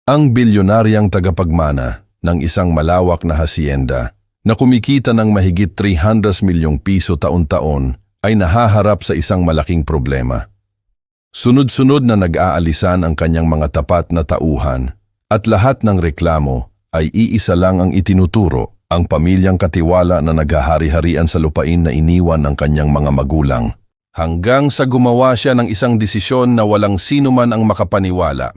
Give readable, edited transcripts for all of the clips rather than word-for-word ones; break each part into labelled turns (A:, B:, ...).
A: Ang bilyonaryang tagapagmana ng isang malawak na hasyenda na kumikita ng mahigit 300 milyong piso taon-taon ay nahaharap sa isang malaking problema. Sunod-sunod na nag-aalisan ang kanyang mga tapat na tauhan at lahat ng reklamo ay iisa lang ang itinuturo, ang pamilyang katiwala na naghahari-harian sa lupain na iniwan ng kanyang mga magulang. Hanggang sa gumawa siya ng isang desisyon na walang sino man ang makapaniwala.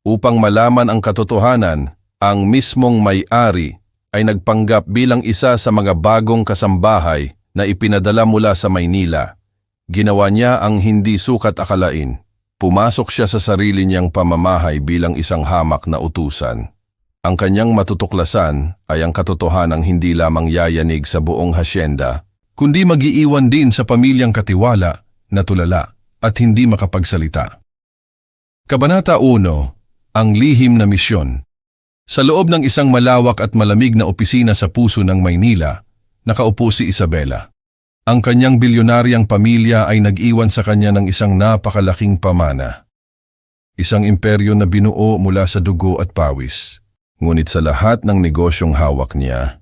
A: Upang malaman ang katotohanan, ang mismong may-ari ay nagpanggap bilang isa sa mga bagong kasambahay na ipinadala mula sa Maynila. Ginawa niya ang hindi sukat akalain. Pumasok siya sa sarili niyang pamamahay bilang isang hamak na utusan. Ang kanyang matutuklasan ay ang katotohanang hindi lamang yayanig sa buong hasyenda, kundi mag-iiwan din sa pamilyang katiwala na tulala at hindi makapagsalita. Kabanata 1. Ang lihim na misyon. Sa loob ng isang malawak at malamig na opisina sa puso ng Maynila, nakaupo si Isabela. Ang kanyang bilyonaryang pamilya ay nag-iwan sa kanya ng isang napakalaking pamana. Isang imperyo na binuo mula sa dugo at pawis, ngunit sa lahat ng negosyong hawak niya.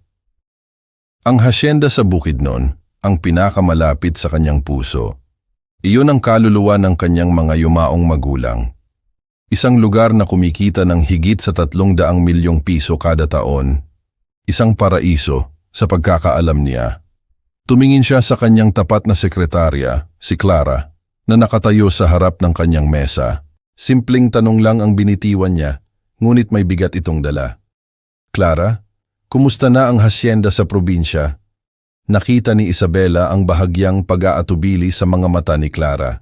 A: Ang hasyenda sa Bukidnon, ang pinakamalapit sa kanyang puso. Iyon ang kaluluwa ng kanyang mga yumaong magulang. Isang lugar na kumikita ng higit sa 300 milyong piso kada taon. Isang paraiso sa pagkakaalam niya. Tumingin siya sa kanyang tapat na sekretarya, si Clara, na nakatayo sa harap ng kanyang mesa. Simpleng tanong lang ang binitiwan niya, ngunit may bigat itong dala. Clara, kumusta na ang hasyenda sa probinsya? Nakita ni Isabela ang bahagyang pag-aatubili sa mga mata ni Clara.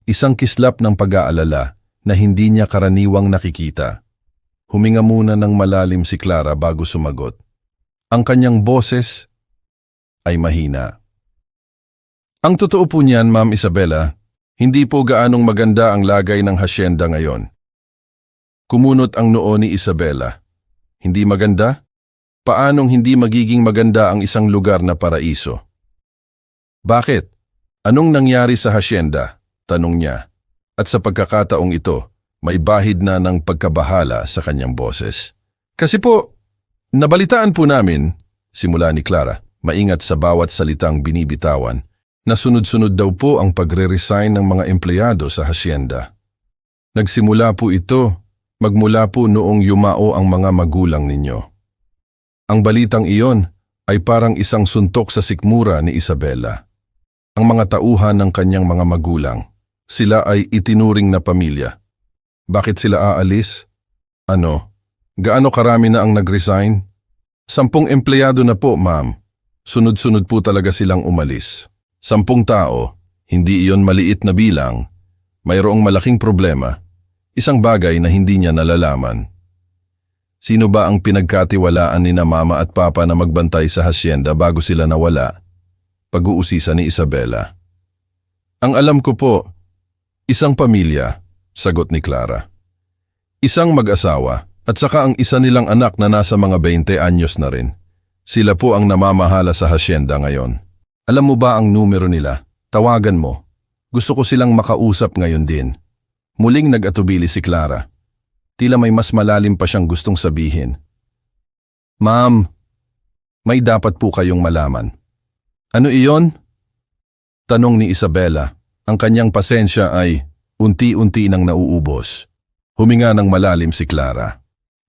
A: Isang kislap ng pag-aalala na hindi niya karaniwang nakikita. Huminga muna ng malalim si Clara bago sumagot. Ang kanyang boses ay mahina. Ang totoo po niyan, Ma'am Isabela, hindi po gaanong maganda ang lagay ng hasyenda ngayon. Kumunot ang noo ni Isabela. Hindi maganda? Paanong hindi magiging maganda ang isang lugar na paraiso? Bakit? Anong nangyari sa hasyenda? Tanong niya. At sa pagkakataong ito, may bahid na ng pagkabahala sa kanyang boses. Kasi po, nabalitaan po namin, simula ni Clara, maingat sa bawat salitang binibitawan, na sunod-sunod daw po ang pagre-resign ng mga empleyado sa hasyenda. Nagsimula po ito, magmula po noong yumao ang mga magulang ninyo. Ang balitang iyon ay parang isang suntok sa sikmura ni Isabela. Ang mga tauhan ng kanyang mga magulang, sila ay itinuring na pamilya. Bakit sila aalis? Ano? Gaano karami na ang nag-resign? 10 empleyado na po, ma'am. Sunod-sunod po talaga silang umalis. 10 tao, hindi iyon maliit na bilang. Mayroong malaking problema. Isang bagay na hindi niya nalalaman. Sino ba ang pinagkatiwalaan ni na mama at papa na magbantay sa hasyenda bago sila nawala? Pag-uusisa ni Isabela. Ang alam ko po, isang pamilya, sagot ni Clara. Isang mag-asawa at saka ang isa nilang anak na nasa mga 20 anyos na rin. Sila po ang namamahala sa hasyenda ngayon. Alam mo ba ang numero nila? Tawagan mo. Gusto ko silang makausap ngayon din. Muling nag-atubili si Clara. Tila may mas malalim pa siyang gustong sabihin. Ma'am, may dapat po kayong malaman. Ano iyon? Tanong ni Isabela. Ang kanyang pasensya ay unti-unti nang nauubos. Huminga ng malalim si Clara.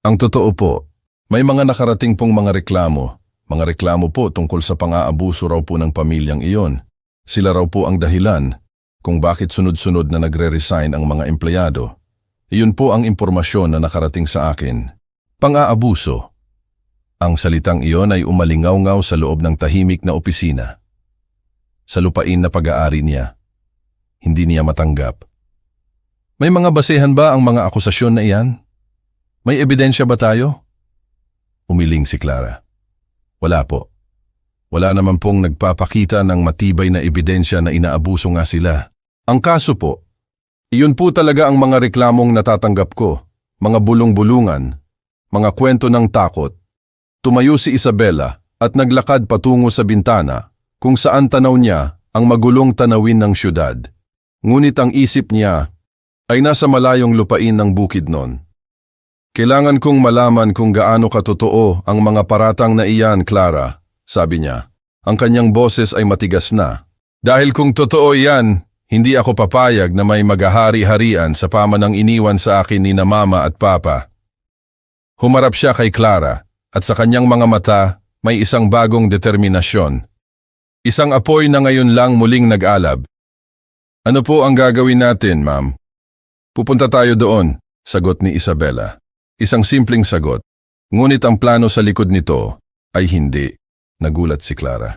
A: Ang totoo po, may mga nakarating pong mga reklamo. Mga reklamo po tungkol sa pang-aabuso raw po ng pamilyang iyon. Sila raw po ang dahilan kung bakit sunod-sunod na nagre-resign ang mga empleyado. Iyon po ang impormasyon na nakarating sa akin. Pang-aabuso. Ang salitang iyon ay umalingaw-ngaw sa loob ng tahimik na opisina. Sa lupain na pag-aari niya. Hindi niya matanggap. May mga basehan ba ang mga akusasyon na iyan? May ebidensya ba tayo? Umiling si Clara. Wala po. Wala naman pong nagpapakita ng matibay na ebidensya na inaabuso nga sila. Ang kaso po, iyon po talaga ang mga reklamong natatanggap ko, mga bulong-bulungan, mga kwento ng takot. Tumayo si Isabela at naglakad patungo sa bintana kung saan tanaw niya ang magulong tanawin ng syudad. Ngunit ang isip niya ay nasa malayong lupain ng Bukidnon. Kailangan kong malaman kung gaano katotoo ang mga paratang na iyan, Clara, sabi niya. Ang kanyang boses ay matigas na. Dahil kung totoo iyan, hindi ako papayag na may maghahari-harian sa pamanang iniwan sa akin ni na Mama at Papa. Humarap siya kay Clara at sa kanyang mga mata may isang bagong determinasyon. Isang apoy na ngayon lang muling nag-alab. Ano po ang gagawin natin, ma'am? Pupunta tayo doon, sagot ni Isabela. Isang simpleng sagot. Ngunit ang plano sa likod nito ay hindi. Nagulat si Clara.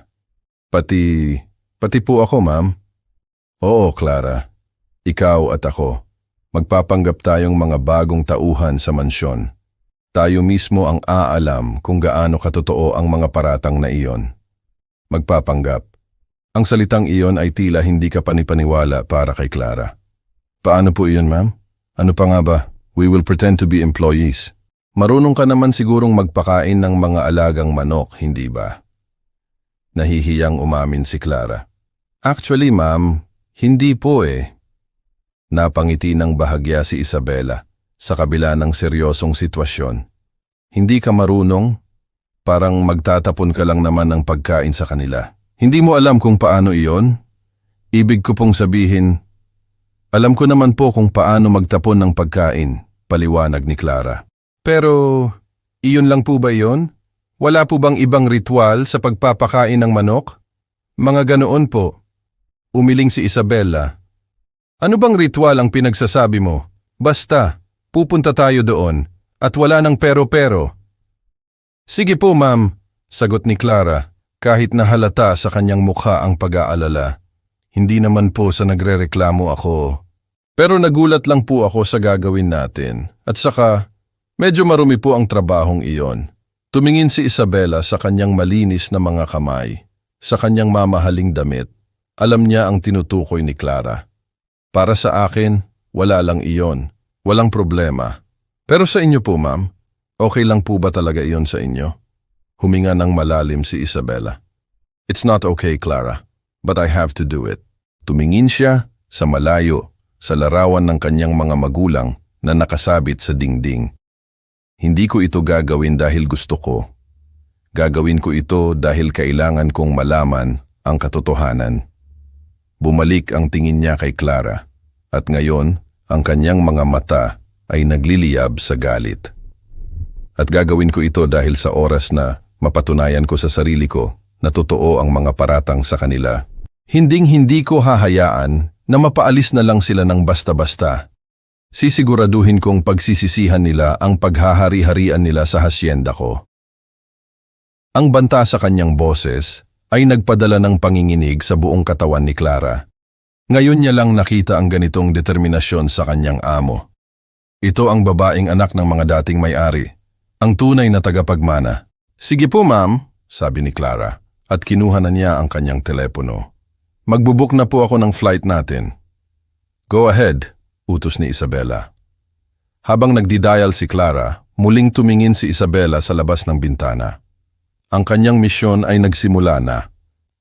A: Pati po ako, ma'am. Oo, Clara. Ikaw at ako. Magpapanggap tayong mga bagong tauhan sa mansyon. Tayo mismo ang aalam kung gaano katotoo ang mga paratang na iyon. Magpapanggap. Ang salitang iyon ay tila hindi ka panipaniwala para kay Clara. Paano po iyon, ma'am? Ano pa nga ba? We will pretend to be employees. Marunong ka naman sigurong magpakain ng mga alagang manok, hindi ba? Nahihiyang umamin si Clara. Actually, ma'am, hindi po eh. Napangiti ng bahagya si Isabela sa kabila ng seryosong sitwasyon. Hindi ka marunong? Parang magtatapon ka lang naman ng pagkain sa kanila. Hindi mo alam kung paano iyon? Ibig ko pong sabihin, alam ko naman po kung paano magtapon ng pagkain, paliwanag ni Clara. Pero, iyon lang po ba iyon? Wala po bang ibang ritual sa pagpapakain ng manok? Mga ganoon po. Umiling si Isabela. Ano bang ritual ang pinagsasabi mo? Basta, pupunta tayo doon at wala ng pero-pero. Sige po, ma'am, sagot ni Clara, kahit nahalata sa kanyang mukha ang pag-aalala. Hindi naman po sa nagrereklamo ako. Pero nagulat lang po ako sa gagawin natin. At saka, medyo marumi po ang trabahong iyon. Tumingin si Isabela sa kanyang malinis na mga kamay, sa kanyang mamahaling damit. Alam niya ang tinutukoy ni Clara. Para sa akin, wala lang iyon. Walang problema. Pero sa inyo po, ma'am, okay lang po ba talaga iyon sa inyo? Huminga ng malalim si Isabela. It's not okay, Clara. But I have to do it. Tumingin siya sa malayo sa larawan ng kanyang mga magulang na nakasabit sa dingding. Hindi ko ito gagawin dahil gusto ko. Gagawin ko ito dahil kailangan kong malaman ang katotohanan. Bumalik ang tingin niya kay Clara at ngayon ang kanyang mga mata ay nagliliyab sa galit. At gagawin ko ito dahil sa oras na mapatunayan ko sa sarili ko na totoo ang mga paratang sa kanila. Hinding-hindi ko hahayaan na mapaalis na lang sila ng basta-basta. Sisiguraduhin kong pagsisisihan nila ang paghahari-harian nila sa hasyenda ko. Ang banta sa kanyang boses ay nagpadala ng panginginig sa buong katawan ni Clara. Ngayon niya lang nakita ang ganitong determinasyon sa kanyang amo. Ito ang babaeng anak ng mga dating may-ari, ang tunay na tagapagmana. Sige po, ma'am, sabi ni Clara, at kinuha na niya ang kanyang telepono. Magbubuk na po ako ng flight natin. Go ahead, utos ni Isabela. Habang nagdidial si Clara, muling tumingin si Isabela sa labas ng bintana. Ang kanyang misyon ay nagsimula na.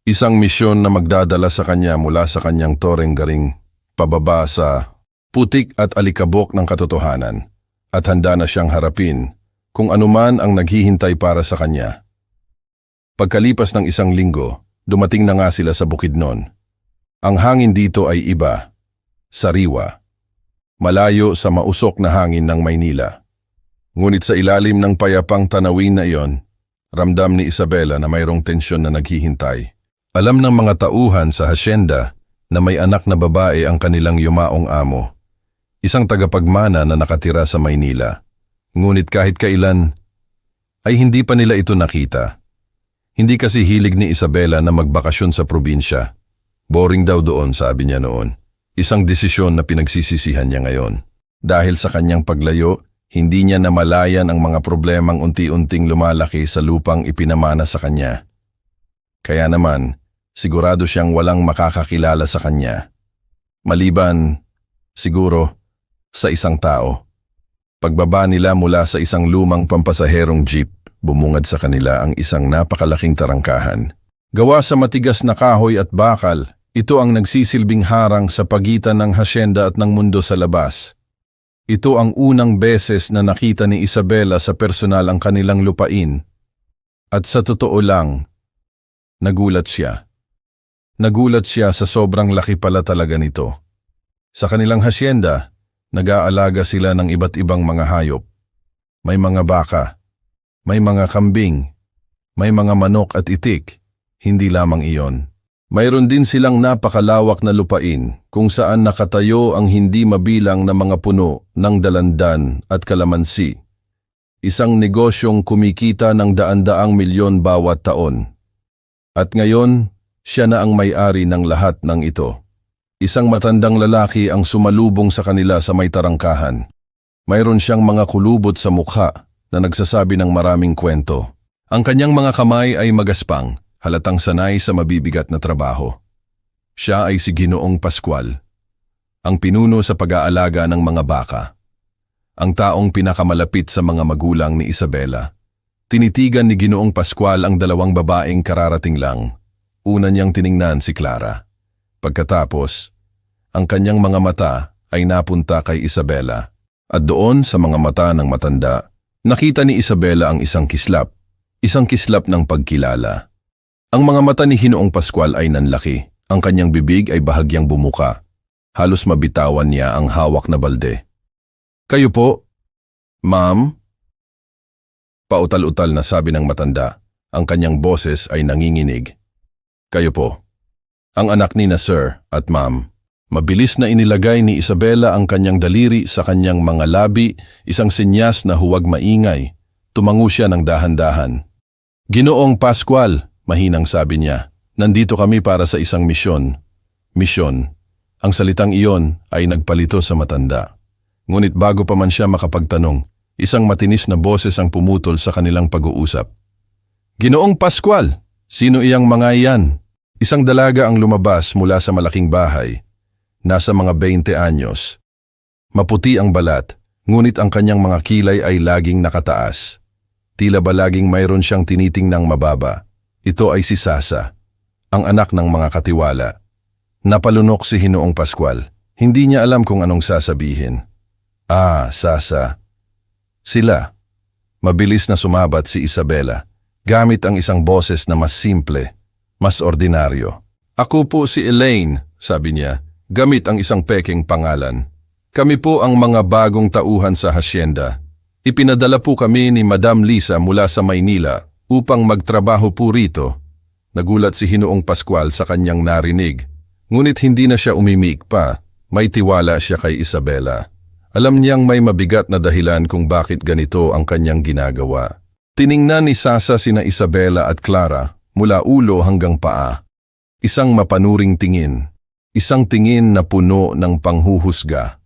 A: Isang misyon na magdadala sa kanya mula sa kanyang toreng-garing pababa sa putik at alikabok ng katotohanan at handa na siyang harapin kung anuman ang naghihintay para sa kanya. Pagkalipas ng isang linggo, dumating na nga sila sa Bukidnon. Ang hangin dito ay iba, sariwa, malayo sa mausok na hangin ng Maynila. Ngunit sa ilalim ng payapang tanawin na iyon, ramdam ni Isabela na mayroong tensyon na naghihintay. Alam ng mga tauhan sa hasyenda na may anak na babae ang kanilang yumaong amo, isang tagapagmana na nakatira sa Maynila. Ngunit kahit kailan, ay hindi pa nila ito nakita. Hindi kasi hilig ni Isabela na magbakasyon sa probinsya. Boring daw doon, sabi niya noon. Isang desisyon na pinagsisisihan niya ngayon. Dahil sa kanyang paglayo, hindi niya namalayan ang mga problemang unti-unting lumalaki sa lupang ipinamana sa kanya. Kaya naman, sigurado siyang walang makakakilala sa kanya. Maliban, siguro, sa isang tao. Pagbaba nila mula sa isang lumang pampasaherong jeep, bumungad sa kanila ang isang napakalaking tarangkahan. Gawa sa matigas na kahoy at bakal, ito ang nagsisilbing harang sa pagitan ng hasyenda at ng mundo sa labas. Ito ang unang beses na nakita ni Isabela sa personal ang kanilang lupain. At sa totoo lang, nagulat siya. Nagulat siya sa sobrang laki pala talaga nito. Sa kanilang hasyenda, nag-aalaga sila ng iba't ibang mga hayop. May mga baka, may mga kambing, may mga manok at itik. Hindi lamang iyon. Mayroon din silang napakalawak na lupain kung saan nakatayo ang hindi mabilang na mga puno ng dalandan at kalamansi. Isang negosyong kumikita ng daan-daang milyon bawat taon. At ngayon, siya na ang may-ari ng lahat ng ito. Isang matandang lalaki ang sumalubong sa kanila sa may tarangkahan. Mayroon siyang mga kulubot sa mukha na nagsasabi ng maraming kwento. Ang kanyang mga kamay ay magaspang. Halatang sanay sa mabibigat na trabaho. Siya ay si Ginoong Pascual, ang pinuno sa pag-aalaga ng mga baka. Ang taong pinakamalapit sa mga magulang ni Isabela. Tinitigan ni Ginoong Pascual ang dalawang babaeng kararating lang. Una niyang tiningnan si Clara. Pagkatapos, ang kanyang mga mata ay napunta kay Isabela. At doon sa mga mata ng matanda, nakita ni Isabela ang isang kislap ng pagkilala. Ang mga mata ni Ginoong Pascual ay nanlaki. Ang kanyang bibig ay bahagyang bumuka. Halos mabitawan niya ang hawak na balde. "Kayo po, ma'am?" Pautal-utal na sabi ng matanda. Ang kanyang boses ay nanginginig. "Kayo po." Ang anak ni na sir at ma'am. Mabilis na inilagay ni Isabela ang kanyang daliri sa kanyang mga labi, isang senyas na huwag maingay. Tumango siya ng dahan-dahan. "Ginoong Pascual," mahinang sabi niya, "nandito kami para sa isang misyon." Misyon. Ang salitang iyon ay nagpalito sa matanda. Ngunit bago pa man siya makapagtanong, isang matinis na boses ang pumutol sa kanilang pag-uusap. "Ginoong Pascual, sino iyang mga iyan?" Isang dalaga ang lumabas mula sa malaking bahay. Nasa mga 20 anyos. Maputi ang balat, ngunit ang kanyang mga kilay ay laging nakataas. Tila ba laging mayroon siyang tinitingnang mababa. Ito ay si Sasa, ang anak ng mga katiwala. Napalunok si Ginoong Pascual. Hindi niya alam kung anong sasabihin. Sasa. Sila. Mabilis na sumabat si Isabela, gamit ang isang boses na mas simple, mas ordinaryo. "Ako po si Elaine," sabi niya, gamit ang isang pekeng pangalan. "Kami po ang mga bagong tauhan sa hasyenda. Ipinadala po kami ni Madam Lisa mula sa Maynila upang magtrabaho po rito." Nagulat si Ginoong Pascual sa kanyang narinig. Ngunit hindi na siya umimik pa. May tiwala siya kay Isabela. Alam niyang may mabigat na dahilan kung bakit ganito ang kanyang ginagawa. Tiningnan ni Sasa sina Isabela at Clara mula ulo hanggang paa. Isang mapanuring tingin. Isang tingin na puno ng panghuhusga.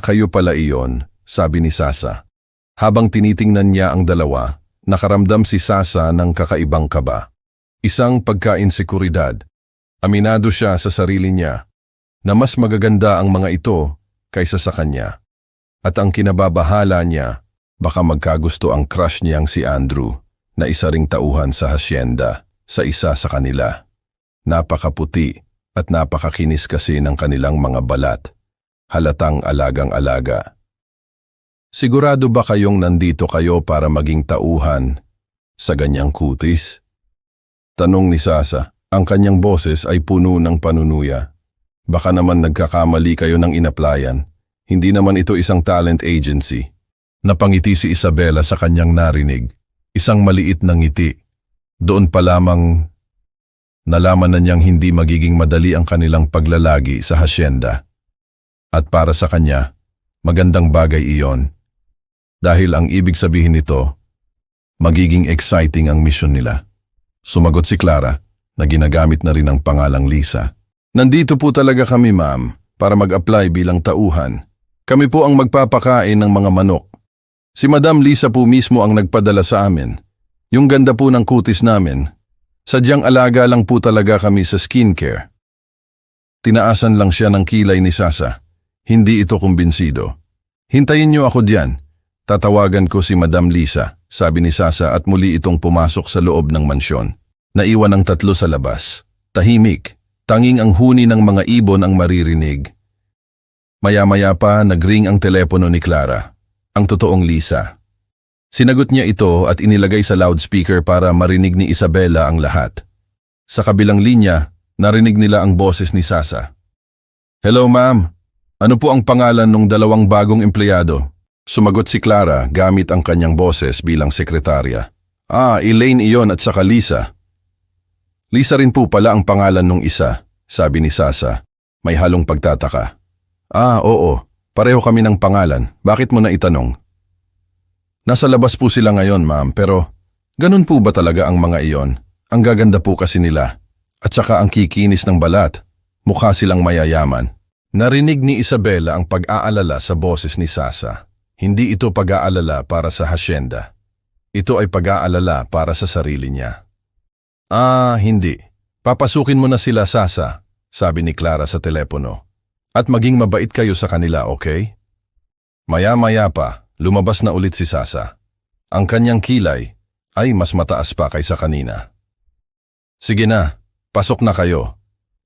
A: Kayo pala iyon," sabi ni Sasa. Habang tinitingnan niya ang dalawa, nakaramdam si Sasa ng kakaibang kaba. Isang pagka-insekuridad. Aminado siya sa sarili niya na mas magaganda ang mga ito kaysa sa kanya. At ang kinababahala niya, baka magkagusto ang crush niyang si Andrew na isa ring tauhan sa hasyenda sa isa sa kanila. Napakaputi at napakakinis kasi ng kanilang mga balat. Halatang alagang-alaga. "Sigurado ba kayong nandito kayo para maging tauhan sa ganyang kutis?" Tanong ni Sasa. Ang kanyang boses ay puno ng panunuya. "Baka naman nagkakamali kayo ng inaplayan. Hindi naman ito isang talent agency." Napangiti si Isabela sa kanyang narinig. Isang maliit na ngiti. Doon pa lamang nalaman na niyang hindi magiging madali ang kanilang paglalagi sa hasyenda. At para sa kanya, magandang bagay iyon. Dahil ang ibig sabihin nito, magiging exciting ang misyon nila. Sumagot si Clara, na ginagamit na rin ang pangalang Lisa. "Nandito po talaga kami, ma'am, para mag-apply bilang tauhan. Kami po ang magpapakain ng mga manok. Si Madam Lisa po mismo ang nagpadala sa amin. Yung ganda po ng kutis namin. Sadyang alaga lang po talaga kami sa skincare." Tinaasan lang siya ng kilay ni Sasa. Hindi ito kumbinsido. "Hintayin niyo ako diyan. Tatawagan ko si Madam Lisa," sabi ni Sasa at muli itong pumasok sa loob ng mansyon. Naiwan ang tatlo sa labas. Tahimik. Tanging ang huni ng mga ibon ang maririnig. Maya-maya pa nagring ang telepono ni Clara, ang totoong Lisa. Sinagot niya ito at inilagay sa loudspeaker para marinig ni Isabela ang lahat. Sa kabilang linya, narinig nila ang boses ni Sasa. "Hello ma'am, ano po ang pangalan ng dalawang bagong empleyado?" Sumagot si Clara gamit ang kanyang boses bilang sekretarya. Elaine iyon at saka Lisa." "Lisa rin po pala ang pangalan nung isa," sabi ni Sasa. May halong pagtataka. Oo, pareho kami ng pangalan. Bakit mo na itanong?" "Nasa labas po sila ngayon ma'am, pero ganun po ba talaga ang mga iyon? Ang gaganda po kasi nila. At saka ang kikinis ng balat. Mukha silang mayayaman." Narinig ni Isabela ang pag-aalala sa boses ni Sasa. Hindi ito pag-aalala para sa hasyenda. Ito ay pag-aalala para sa sarili niya. Hindi. Papasukin mo na sila, Sasa," sabi ni Clara sa telepono. "At maging mabait kayo sa kanila, okay?" Maya-maya pa, lumabas na ulit si Sasa. Ang kanyang kilay ay mas mataas pa kaysa kanina. "Sige na, pasok na kayo,"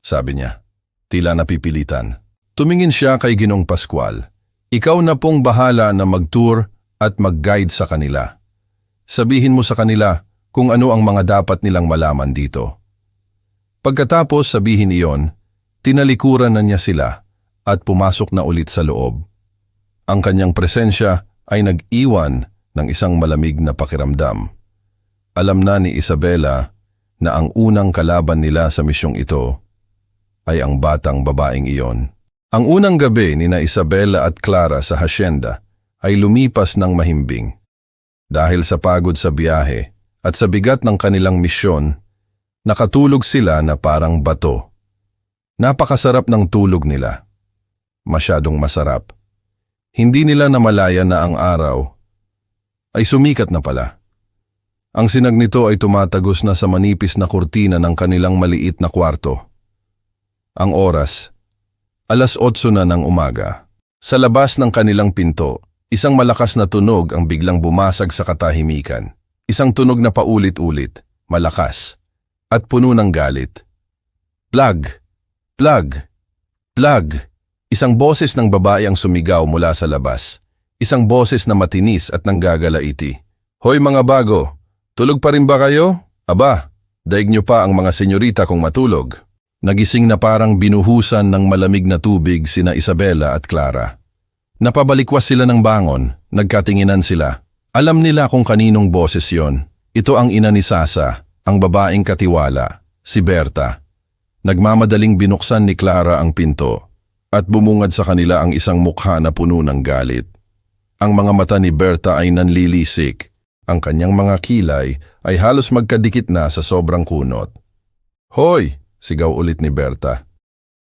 A: sabi niya. Tila napipilitan. Tumingin siya kay Ginong Pascual. "Ikaw na pong bahala na mag-tour at mag-guide sa kanila. Sabihin mo sa kanila kung ano ang mga dapat nilang malaman dito." Pagkatapos sabihin iyon, tinalikuran na niya sila at pumasok na ulit sa loob. Ang kanyang presensya ay nag-iwan ng isang malamig na pakiramdam. Alam na ni Isabela na ang unang kalaban nila sa misyong ito ay ang batang babaeng iyon. Ang unang gabi ni na Isabela at Clara sa hasyenda ay lumipas ng mahimbing. Dahil sa pagod sa biyahe at sa bigat ng kanilang misyon, nakatulog sila na parang bato. Napakasarap ng tulog nila. Masyadong masarap. Hindi nila namalayan na ang araw ay sumikat na pala. Ang sinag nito ay tumatagos na sa manipis na kurtina ng kanilang maliit na kwarto. Ang oras, 8:00 na ng umaga. Sa labas ng kanilang pinto, isang malakas na tunog ang biglang bumasag sa katahimikan. Isang tunog na paulit-ulit, malakas, at puno ng galit. "Plug! Plug! Plug!" Isang boses ng babae ang sumigaw mula sa labas. Isang boses na matinis at nanggagalaiti. "Hoy mga bago, tulog pa rin ba kayo? Aba, daig niyo pa ang mga senyorita kung matulog." Nagising na parang binuhusan ng malamig na tubig sina Isabela at Clara. Napabalikwas sila ng bangon, nagkatinginan sila. Alam nila kung kaninong boses yon. Ito ang ina ni Sasa, ang babaeng katiwala, si Berta. Nagmamadaling binuksan ni Clara ang pinto at bumungad sa kanila ang isang mukha na puno ng galit. Ang mga mata ni Berta ay nanlilisik. Ang kanyang mga kilay ay halos magkadikit na sa sobrang kunot. "Hoy!" sigaw ulit ni Berta.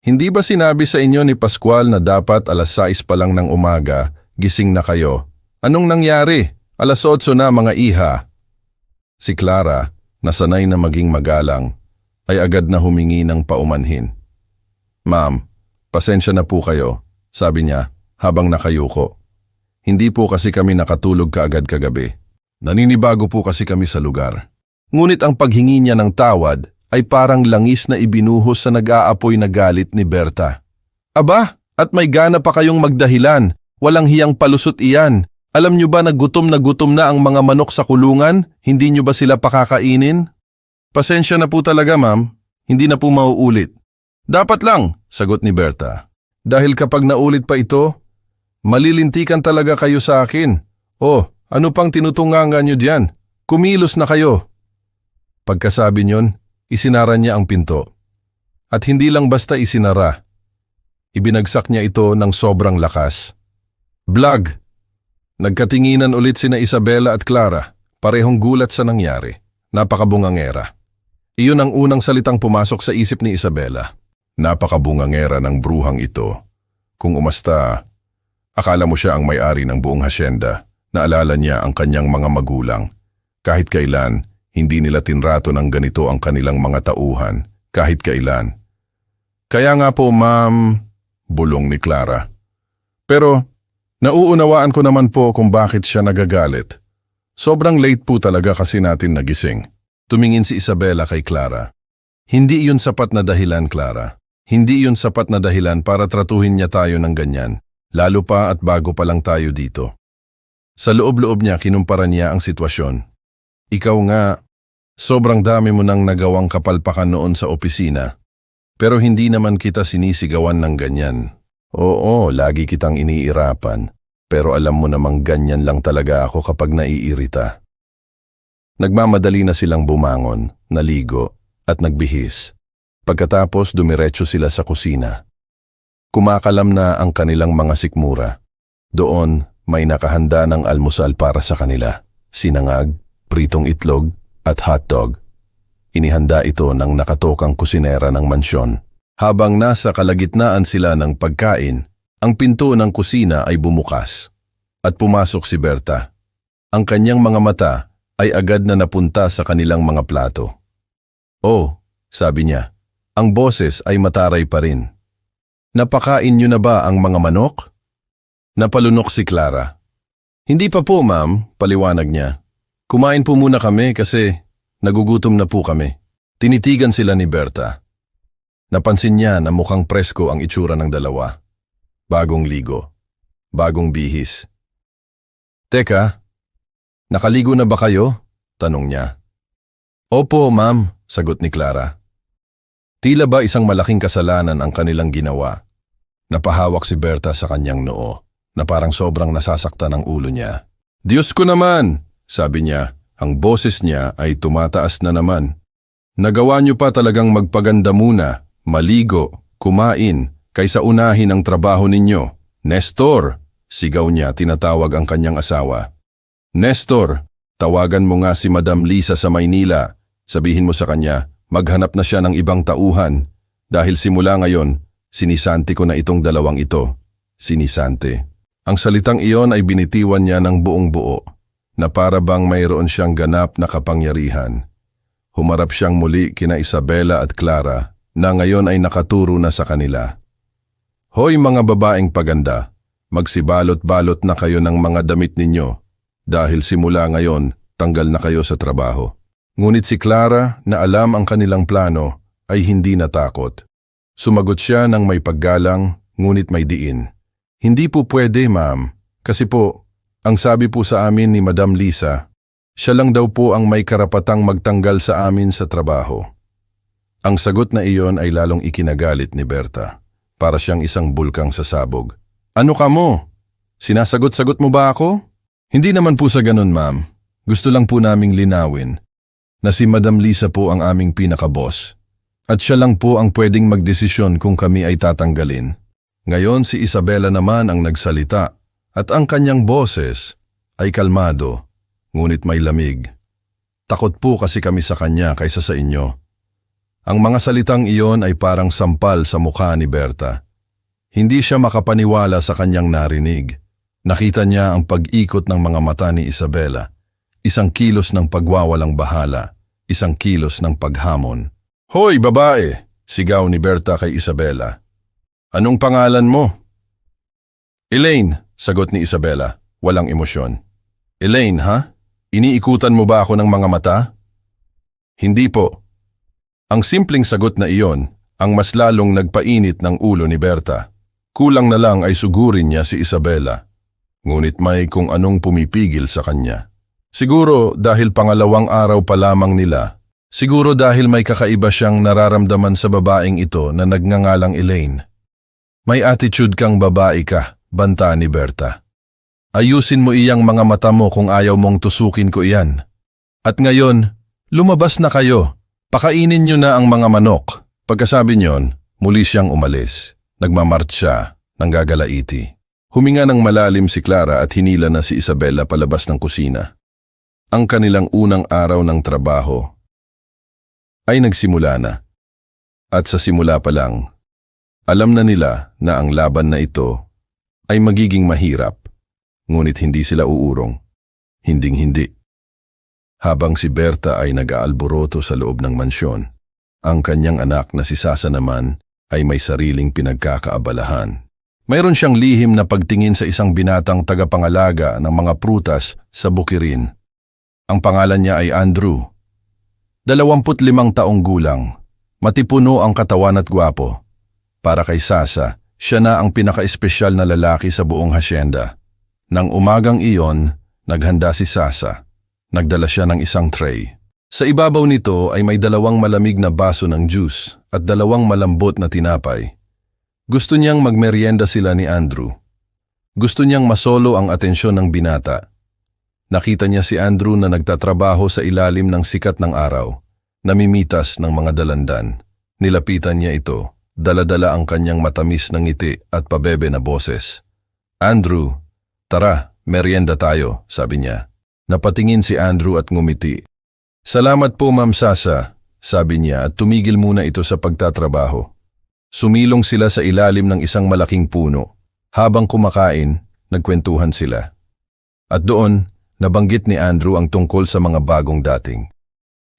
A: "Hindi ba sinabi sa inyo ni Pascual na dapat 6:00 pa lang ng umaga, gising na kayo? Anong nangyari? 8:00 na mga iha." Si Clara, na sanay na maging magalang, ay agad na humingi ng paumanhin. "Ma'am, pasensya na po kayo," sabi niya habang nakayuko. "Hindi po kasi kami nakatulog kaagad kagabi. Naninibago po kasi kami sa lugar." Ngunit ang paghingi niya ng tawad ay parang langis na ibinuhos sa nag-aapoy na galit ni Berta. "Aba, at may gana pa kayong magdahilan. Walang hiyang palusot iyan. Alam niyo ba na gutom na ang mga manok sa kulungan? Hindi niyo ba sila pakakainin?" "Pasensya na po talaga ma'am, hindi na po mauulit." "Dapat lang," sagot ni Berta. "Dahil kapag naulit pa ito, malilintikan talaga kayo sa akin. Ano pang tinutungangan niyo diyan? Kumilos na kayo." Pagkasabi niyon, isinara niya ang pinto. At hindi lang basta isinara. Ibinagsak niya ito ng sobrang lakas. "Blag!" Nagkatinginan ulit sina Isabela at Clara, parehong gulat sa nangyari. Napakabungangera. Iyon ang unang salitang pumasok sa isip ni Isabela. Napakabungangera ng bruhang ito. Kung umasta, akala mo siya ang may-ari ng buong hasyenda. Naalala niya ang kanyang mga magulang. Kahit kailan, hindi nila tinrato ng ganito ang kanilang mga tauhan. Kahit kailan. "Kaya nga po ma'am," bulong ni Clara. "Pero nauunawaan ko naman po kung bakit siya nagagalit. Sobrang late po talaga kasi natin nagising." Tumingin si Isabela kay Clara. "Hindi iyon sapat na dahilan, Clara. Hindi yun sapat na dahilan para tratuhin niya tayo ng ganyan, lalo pa at bago pa lang tayo dito. Sa loob-loob niya kinumpara niya ang sitwasyon. Ikaw nga, sobrang dami mo nang nagawang kapalpakan noon sa opisina, pero hindi naman kita sinisigawan ng ganyan. Oo, lagi kitang iniirapan, pero alam mo namang ganyan lang talaga ako kapag naiirita. Nagmamadali na silang bumangon, naligo, at nagbihis. Pagkatapos dumiretso sila sa kusina. Kumakalam na ang kanilang mga sikmura. Doon, may nakahanda ng almusal para sa kanila. Sinangag, pritong itlog, at hotdog. Inihanda ito ng nakatokang kusinera ng mansyon. Habang nasa kalagitnaan sila ng pagkain, ang pinto ng kusina ay bumukas. At pumasok si Berta. Ang kanyang mga mata ay agad na napunta sa kanilang mga plato. "Oh," sabi niya, ang boses ay mataray pa rin. "Napakain niyo na ba ang mga manok?" Napalunok si Clara. "Hindi pa po, ma'am," paliwanag niya. "Kumain po muna kami kasi nagugutom na po kami." Tinitigan sila ni Berta. Napansin niya na mukhang presko ang itsura ng dalawa. Bagong ligo. Bagong bihis. "Teka, nakaligo na ba kayo?" tanong niya. "Opo, ma'am," sagot ni Clara. Tila ba isang malaking kasalanan ang kanilang ginawa. Napahawak si Berta sa kanyang noo, na parang sobrang nasasaktan ang ulo niya. "Diyos ko naman," sabi niya, ang boses niya ay tumataas na naman. "Nagawa niyo pa talagang magpaganda muna, maligo, kumain, kaysa unahin ang trabaho ninyo. Nestor," sigaw niya tinatawag ang kanyang asawa. "Nestor, tawagan mo nga si Madam Lisa sa Maynila. Sabihin mo sa kanya, maghanap na siya ng ibang tauhan. Dahil simula ngayon, sinisanti ko na itong dalawang ito." Sinisante. Ang salitang iyon ay binitiwan niya ng buong buo, na para bang mayroon siyang ganap na kapangyarihan. Humarap siyang muli kina Isabela at Clara, na ngayon ay nakaturo na sa kanila. "Hoy mga babaeng paganda, magsibalot-balot na kayo ng mga damit ninyo, dahil simula ngayon, tanggal na kayo sa trabaho." Ngunit si Clara, na alam ang kanilang plano, ay hindi natakot. Sumagot siya ng may paggalang, ngunit may diin. "Hindi po pwede, ma'am. Kasi po, ang sabi po sa amin ni Madam Lisa, siya lang daw po ang may karapatang magtanggal sa amin sa trabaho." Ang sagot na iyon ay lalong ikinagalit ni Berta. Para siyang isang bulkang sasabog. "Ano ka mo? Sinasagot-sagot mo ba ako?" "Hindi naman po sa ganun, ma'am. Gusto lang po naming linawin na si Madam Lisa po ang aming pinaka-boss. At siya lang po ang pwedeng magdesisyon kung kami ay tatanggalin." Ngayon si Isabela naman ang nagsalita at ang kanyang boses ay kalmado, ngunit may lamig. "Takot po kasi kami sa kanya kaysa sa inyo." Ang mga salitang iyon ay parang sampal sa mukha ni Berta. Hindi siya makapaniwala sa kanyang narinig. Nakita niya ang pag-ikot ng mga mata ni Isabela. Isang kilos ng pagwawalang bahala, isang kilos ng paghamon. "Hoy, babae!" sigaw ni Berta kay Isabela. "Anong pangalan mo?" "Elaine," sagot ni Isabela, walang emosyon. "Elaine, ha? Iniikutan mo ba ako ng mga mata?" "Hindi po." Ang simpleng sagot na iyon, ang mas lalong nagpainit ng ulo ni Berta. Kulang na lang ay sugurin niya si Isabela. Ngunit may kung anong pumipigil sa kanya. Siguro dahil pangalawang araw pa lamang nila, siguro dahil may kakaiba siyang nararamdaman sa babaeng ito na nagngangalang Elaine. "May attitude kang babae ka," banta ni Berta. "Ayusin mo iyang mga mata mo kung ayaw mong tusukin ko iyan. At ngayon, lumabas na kayo. Pakainin niyo na ang mga manok." Pagkasabi niyon, muli siyang umalis. Nagmamartsya, nanggagalaiti. Huminga ng malalim si Clara at hinila na si Isabela palabas ng kusina. Ang kanilang unang araw ng trabaho ay nagsimula na. At sa simula pa lang, alam na nila na ang laban na ito ay magiging mahirap, ngunit hindi sila uurong. Hinding-hindi. Habang si Berta ay nag-aalboroto sa loob ng mansyon, ang kanyang anak na si Sasa naman ay may sariling pinagkakaabalahan. Mayroon siyang lihim na pagtingin sa isang binatang tagapangalaga ng mga prutas sa bukirin. Ang pangalan niya ay Andrew. 25 taong gulang, matipuno ang katawan at gwapo. Para kay Sasa, siya na ang pinaka-espesyal na lalaki sa buong hasyenda. Nang umagang iyon, naghanda si Sasa. Nagdala siya ng isang tray. Sa ibabaw nito ay may 2 malamig na baso ng juice at 2 malambot na tinapay. Gusto niyang magmeryenda sila ni Andrew. Gusto niyang masolo ang atensyon ng binata. Nakita niya si Andrew na nagtatrabaho sa ilalim ng sikat ng araw, namimitas ng mga dalandan. Nilapitan niya ito, dala-dala ang kanyang matamis na ngiti at pabebe na boses. Andrew, tara, meryenda tayo, sabi niya. Napatingin si Andrew at ngumiti. Salamat po Ma'am Sasa, sabi niya at tumigil muna ito sa pagtatrabaho. Sumilong sila sa ilalim ng isang malaking puno. Habang kumakain, nagkwentuhan sila. At doon, nabanggit ni Andrew ang tungkol sa mga bagong dating.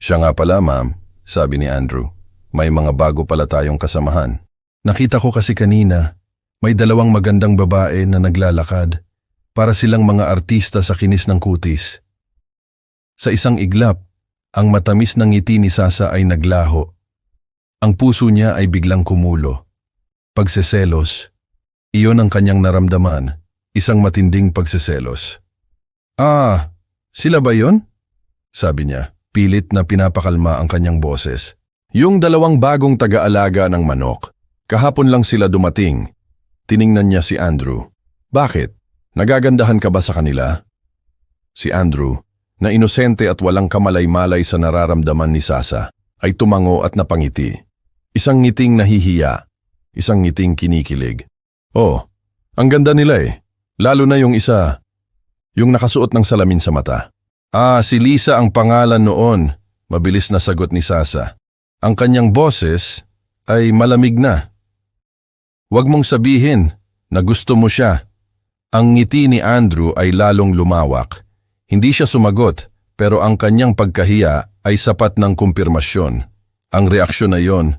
A: Siya nga pala ma'am, sabi ni Andrew. May mga bago pala tayong kasamahan. Nakita ko kasi kanina, may 2 magandang babae na naglalakad. Para silang mga artista sa kinis ng kutis. Sa isang iglap, ang matamis ng ngiti ni Sasa ay naglaho. Ang puso niya ay biglang kumulo. Pagseselos. Iyon ang kanyang naramdaman, isang matinding pagseselos. Ah, sila ba yon? Sabi niya, pilit na pinapakalma ang kanyang boses. Yung 2 bagong taga-alaga ng manok. Kahapon lang sila dumating. Tiningnan niya si Andrew. Bakit? Nagagandahan ka ba sa kanila? Si Andrew, na inosente at walang kamalay-malay sa nararamdaman ni Sasa, ay tumango at napangiti. Isang ngiting nahihiya, isang ngiting kinikilig. Oh, ang ganda nila eh. Lalo na yung isa, yung nakasuot ng salamin sa mata. Ah, si Lisa ang pangalan noon, mabilis na sagot ni Sasa. Ang kanyang boses ay malamig na. Huwag mong sabihin na gusto mo siya. Ang ngiti ni Andrew ay lalong lumawak. Hindi siya sumagot, pero ang kanyang pagkahiya ay sapat ng kumpirmasyon. Ang reaksyon na yon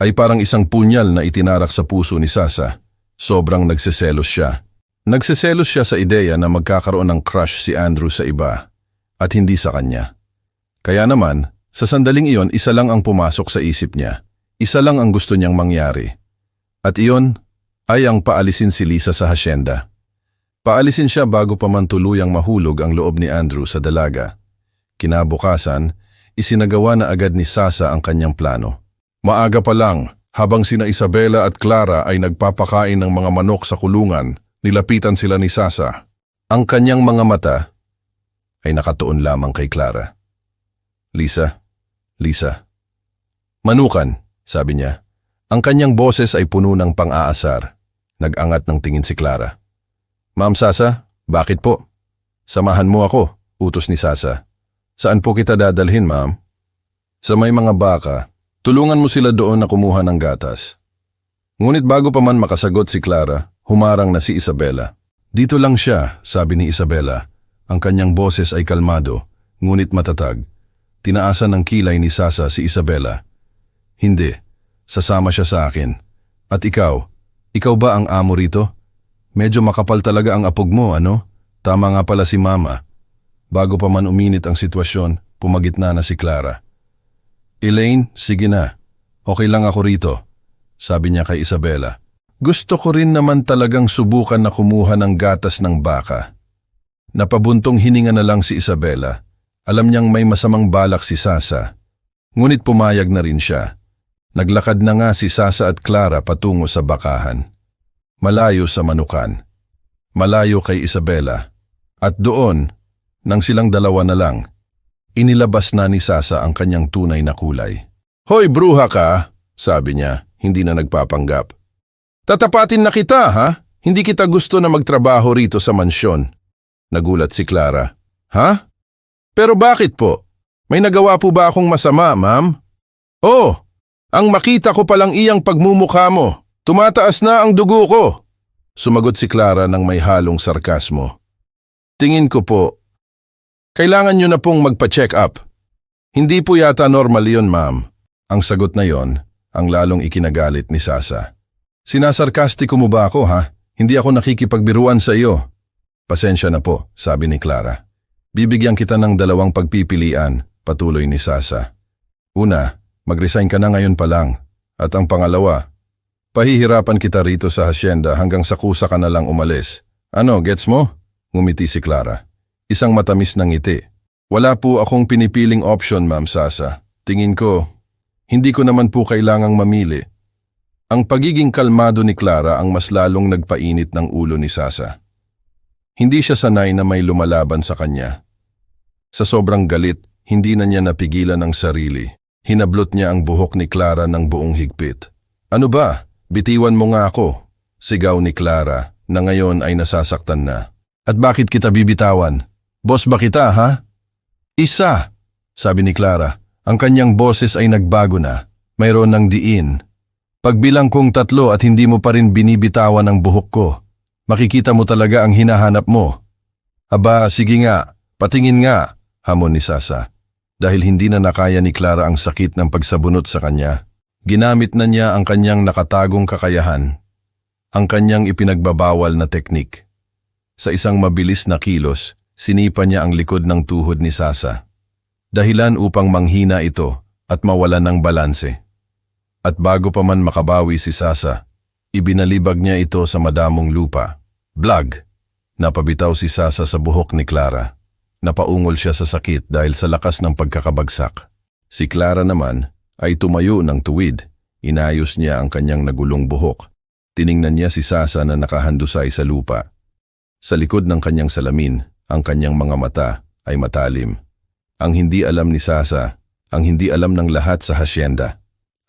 A: ay parang isang punyal na itinarak sa puso ni Sasa. Sobrang nagseselos siya. Nagseselos siya sa ideya na magkakaroon ng crush si Andrew sa iba at hindi sa kanya. Kaya naman, sa sandaling iyon, isa lang ang pumasok sa isip niya. Isa lang ang gusto niyang mangyari. At iyon ay ang paalisin si Lisa sa hasyenda. Paalisin siya bago pa man tuluyang mahulog ang loob ni Andrew sa dalaga. Kinabukasan, isinagawa na agad ni Sasa ang kanyang plano. Maaga pa lang, habang sina Isabela at Clara ay nagpapakain ng mga manok sa kulungan, nilapitan sila ni Sasa. Ang kanyang mga mata ay nakatuon lamang kay Clara. Lisa, Lisa. Manukan, sabi niya. Ang kanyang boses ay puno ng pang-aasar. Nag-angat ng tingin si Clara. Ma'am Sasa, bakit po? Samahan mo ako, utos ni Sasa. Saan po kita dadalhin, ma'am? Sa may mga baka. Tulungan mo sila doon na kumuha ng gatas. Ngunit bago pa man makasagot si Clara, humarang na si Isabela. Dito lang siya, sabi ni Isabela. Ang kanyang boses ay kalmado, ngunit matatag. Tinaasan ng kilay ni Sasa si Isabela. Hindi, sasama siya sa akin. At ikaw ba ang amo rito? Medyo makapal talaga ang apog mo, ano? Tama nga pala si Mama. Bago pa man uminit ang sitwasyon, pumagitna na si Clara. Elaine, sige na. Okay lang ako rito, sabi niya kay Isabela. Gusto ko rin naman talagang subukan na kumuha ng gatas ng baka. Napabuntong hininga na lang si Isabela. Alam niyang may masamang balak si Sasa. Ngunit pumayag na rin siya. Naglakad na nga si Sasa at Clara patungo sa bakahan. Malayo sa manukan. Malayo kay Isabela. At doon, nang silang dalawa na lang, inilabas na ni Sasa ang kanyang tunay na kulay. Hoy bruha ka, sabi niya, hindi na nagpapanggap. Tatapatin na kita, ha? Hindi kita gusto na magtrabaho rito sa mansyon. Nagulat si Clara. Ha? Pero bakit po? May nagawa po ba akong masama, ma'am? Oh, ang makita ko palang iyang pagmumukha mo. Tumataas na ang dugo ko. Sumagot si Clara ng may halong sarkasmo. Tingin ko po, kailangan nyo na pong magpa-check up. Hindi po yata normal yun, ma'am. Ang sagot na yon, ang lalong ikinagalit ni Sasa. Sinasarkastiko mo ba ako, ha? Hindi ako nakikipagbiruan sa iyo. Pasensya na po, sabi ni Clara. Bibigyan kita ng 2 pagpipilian, patuloy ni Sasa. Una, mag-resign ka na ngayon pa lang. At ang pangalawa, Pahihirapan kita rito sa hasyenda hanggang sa kusa ka na lang umalis. Ano, gets mo? Ngumiti si Clara. Isang matamis na ngiti. Wala po akong pinipiling option, Ma'am Sasa. Tingin ko, hindi ko naman po kailangang mamili. Ang pagiging kalmado ni Clara ang mas lalong nagpainit ng ulo ni Sasa. Hindi siya sanay na may lumalaban sa kanya. Sa sobrang galit, hindi na niya napigilan ang sarili. Hinablot niya ang buhok ni Clara ng buong higpit. Ano ba? Bitiwan mo nga ako, sigaw ni Clara na ngayon ay nasasaktan na. At bakit kita bibitawan? Boss ba kita, ha? Isa, sabi ni Clara. Ang kanyang boses ay nagbago na. Mayroon ng diin. Pagbilang kong 3 at hindi mo pa rin binibitawan ang buhok ko, makikita mo talaga ang hinahanap mo. Aba, sige nga, patingin nga, hamon ni Sasa. Dahil hindi na nakaya ni Clara ang sakit ng pagsabunot sa kanya. Ginamit na niya ang kanyang nakatagong kakayahan, ang kanyang ipinagbabawal na teknik. Sa isang mabilis na kilos, sinipa niya ang likod ng tuhod ni Sasa. Dahilan upang manghina ito at mawalan ng balanse. At bago pa man makabawi si Sasa, ibinalibag niya ito sa madamong lupa. Blag! Napabitaw si Sasa sa buhok ni Clara. Napaungol siya sa sakit dahil sa lakas ng pagkakabagsak. Si Clara naman ay tumayo ng tuwid. Inayos niya ang kanyang nagulong buhok. Tiningnan niya si Sasa na nakahandusay sa lupa. Sa likod ng kanyang salamin, ang kanyang mga mata ay matalim. Ang hindi alam ni Sasa, ang hindi alam ng lahat sa hasyenda,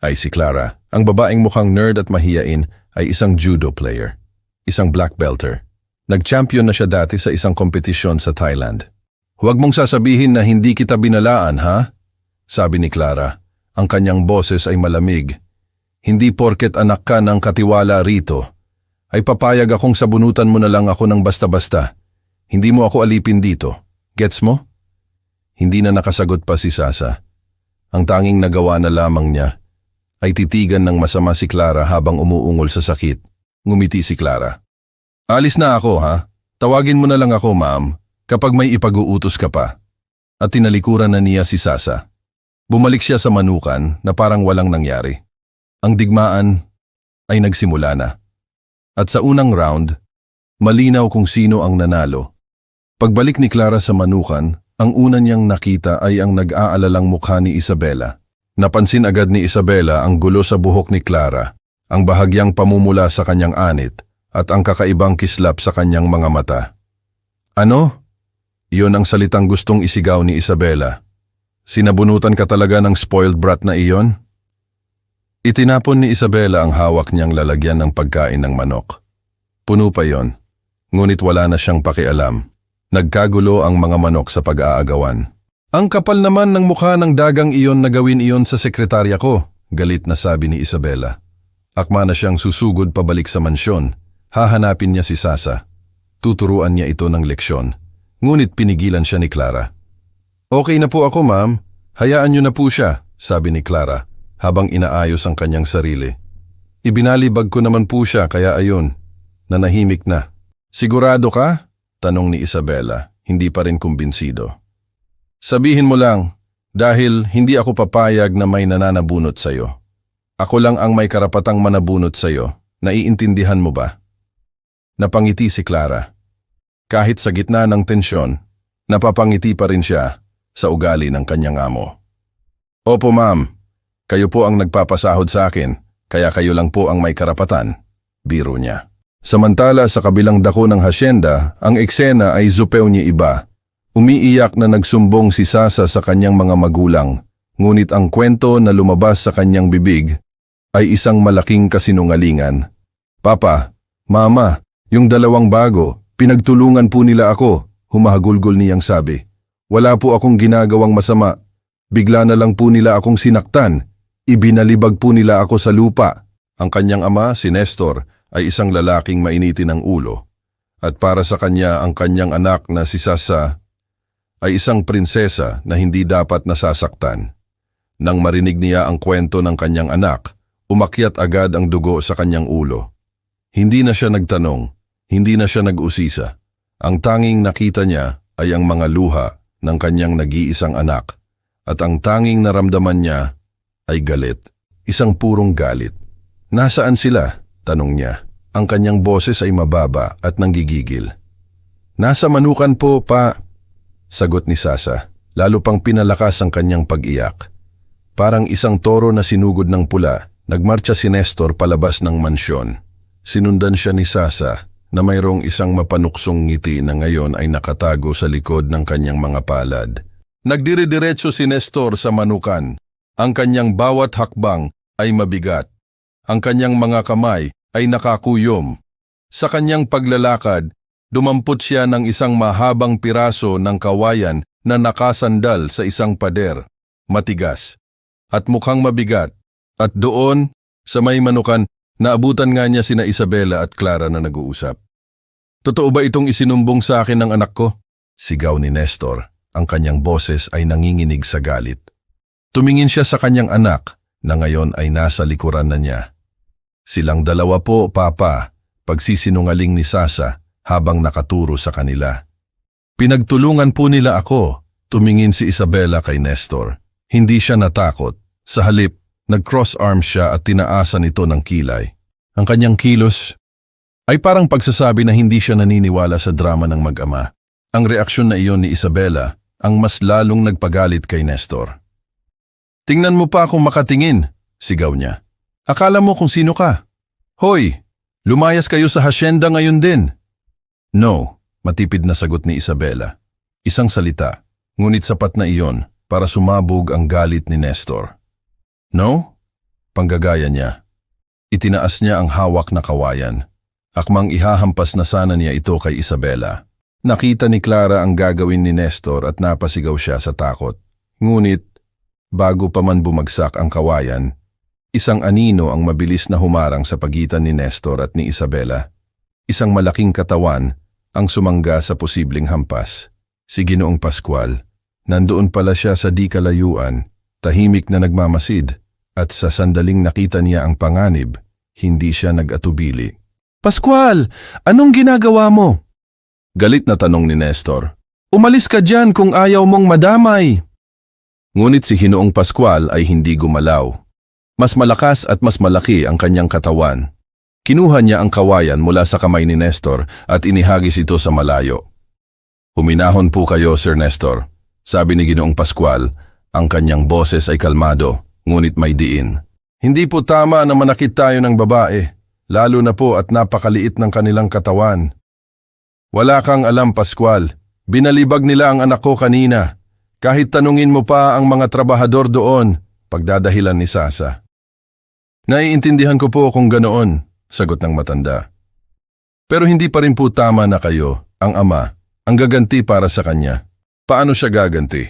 A: ay si Clara. Ang babaeng mukhang nerd at mahiyain ay isang judo player, isang black belter. Nag-champion na siya dati sa isang kompetisyon sa Thailand. Huwag mong sasabihin na hindi kita binalaan, ha? Sabi ni Clara. Ang kanyang boses ay malamig. Hindi porket anak ka ng katiwala rito, ay papayag akong sabunutan mo na lang ako ng basta-basta. Hindi mo ako alipin dito. Gets mo? Hindi na nakasagot pa si Sasa. Ang tanging nagawa na lamang niya ay titigan ng masama si Clara habang umuungol sa sakit. Ngumiti si Clara. Alis na ako, ha? Tawagin mo na lang ako, ma'am, kapag may ipag-uutos ka pa. At tinalikuran na niya si Sasa. Bumalik siya sa manukan na parang walang nangyari. Ang digmaan ay nagsimula na. At sa unang round, malinaw kung sino ang nanalo. Pagbalik ni Clara sa manukan, ang una niyang nakita ay ang nag-aalalang mukha ni Isabela. Napansin agad ni Isabela ang gulo sa buhok ni Clara, ang bahagyang pamumula sa kanyang anit, at ang kakaibang kislap sa kanyang mga mata. Ano? Iyon ang salitang gustong isigaw ni Isabela. Sinabunutan ka talaga ng spoiled brat na iyon? Itinapon ni Isabela ang hawak niyang lalagyan ng pagkain ng manok. Puno pa yon, ngunit wala na siyang pakialam. Nagkagulo ang mga manok sa pag-aagawan. Ang kapal naman ng mukha ng dagang iyon na gawin iyon sa sekretarya ko, galit na sabi ni Isabela. Akma na siyang susugod pabalik sa mansyon. Hahanapin niya si Sasa. Tuturuan niya ito ng leksyon. Ngunit pinigilan siya ni Clara. Okay na po ako, ma'am. Hayaan niyo na po siya, sabi ni Clara, habang inaayos ang kanyang sarili. Ibinalibag ko naman po siya kaya ayun, nanahimik na. Sigurado ka? Tanong ni Isabela, hindi pa rin kumbinsido. Sabihin mo lang, dahil hindi ako papayag na may nananabunot sa'yo. Ako lang ang may karapatang manabunot sa'yo. Naiintindihan mo ba? Napangiti si Clara. Kahit sa gitna ng tensyon, napapangiti pa rin siya sa ugali ng kanyang amo. Opo ma'am, kayo po ang nagpapasahod sa akin, kaya kayo lang po ang may karapatan, biro niya. Samantala sa kabilang dako ng hasyenda, ang eksena ay zupew niya iba. Umiiyak na nagsumbong si Sasa sa kanyang mga magulang, ngunit ang kwento na lumabas sa kanyang bibig ay isang malaking kasinungalingan. Papa, Mama, yung dalawang bago, pinagtulungan po nila ako, humahagulgol niyang sabi. Wala po akong ginagawang masama. Bigla na lang po nila akong sinaktan. Ibinalibag po nila ako sa lupa. Ang kanyang ama, si Nestor, ay isang lalaking mainitin ng ulo. At para sa kanya, ang kanyang anak na si Sasa ay isang prinsesa na hindi dapat nasasaktan. Nang marinig niya ang kwento ng kanyang anak, umakyat agad ang dugo sa kanyang ulo. Hindi na siya nagtanong, hindi na siya nag-usisa. Ang tanging nakita niya ay ang mga luha ng kanyang nag-iisang anak, at ang tanging naramdaman niya ay galit, isang purong galit, Nasaan sila? Tanong niya. Ang kanyang boses ay mababa at nanggigigil. Nasa Manukan po, pa. Sagot ni Sasa, lalo pang pinalakas ang kanyang pag-iyak. Parang isang toro na sinugod ng pula, nagmarcha si Nestor palabas ng mansyon. Sinundan siya ni Sasa na mayroong isang mapanuksong ngiti na ngayon ay nakatago sa likod ng kanyang mga palad. Nagdire-diretso si Nestor sa Manukan. Ang kanyang bawat hakbang ay mabigat. Ang kanyang mga kamay ay nakakuyom. Sa kanyang paglalakad, dumampot siya ng isang mahabang piraso ng kawayan na nakasandal sa isang pader, matigas, at mukhang mabigat. At doon, sa may Manukan, naabutan nga niya sina Isabela at Clara na nag-uusap. Totoo ba itong isinumbong sa akin ng anak ko? Sigaw ni Nestor. Ang kanyang boses ay nanginginig sa galit. Tumingin siya sa kanyang anak na ngayon ay nasa likuran na niya. Silang dalawa po, Papa, pagsisinungaling ni Sasa habang nakaturo sa kanila. Pinagtulungan po nila ako, tumingin si Isabela kay Nestor. Hindi siya natakot. Sa halip, nag-cross arms siya at tinaasan ito ng kilay. Ang kanyang kilos ay parang pagsasabi na hindi siya naniniwala sa drama ng mag-ama. Ang reaksyon na iyon ni Isabela ang mas lalong nagpagalit kay Nestor. Tingnan mo pa akong makatingin, sigaw niya. Akala mo kung sino ka? Hoy, lumayas kayo sa hasyenda ngayon din. No, matipid na sagot ni Isabela. Isang salita, ngunit sapat na iyon para sumabog ang galit ni Nestor. No? Panggagaya niya. Itinaas niya ang hawak na kawayan. Akmang ihahampas na sana niya ito kay Isabela. Nakita ni Clara ang gagawin ni Nestor at napasigaw siya sa takot. Ngunit, bago pa man bumagsak ang kawayan, isang anino ang mabilis na humarang sa pagitan ni Nestor at ni Isabela. Isang malaking katawan ang sumangga sa posibleng hampas. Si Ginoong Pascual. Nandoon pala siya sa di kalayuan, tahimik na nagmamasid, at sa sandaling nakita niya ang panganib, hindi siya nag-atubili. Pascual, anong ginagawa mo? Galit na tanong ni Nestor. Umalis ka dyan kung ayaw mong madamay. Ngunit si Ginoong Pascual ay hindi gumalaw. Mas malakas at mas malaki ang kanyang katawan. Kinuha niya ang kawayan mula sa kamay ni Nestor at inihagis ito sa malayo. Huminahon po kayo, Sir Nestor, sabi ni Ginoong Pascual. Ang kanyang boses ay kalmado, ngunit may diin. Hindi po tama na manakit tayo ng babae, lalo na po at napakaliit ng kanilang katawan. Wala kang alam, Pascual. Binalibag nila ang anak ko kanina. Kahit tanungin mo pa ang mga trabahador doon, pagdadahilan ni Sasa. Naiintindihan ko po kung ganoon, sagot ng matanda. Pero hindi pa rin po tama na kayo, ang ama, ang gaganti para sa kanya. Paano siya gaganti?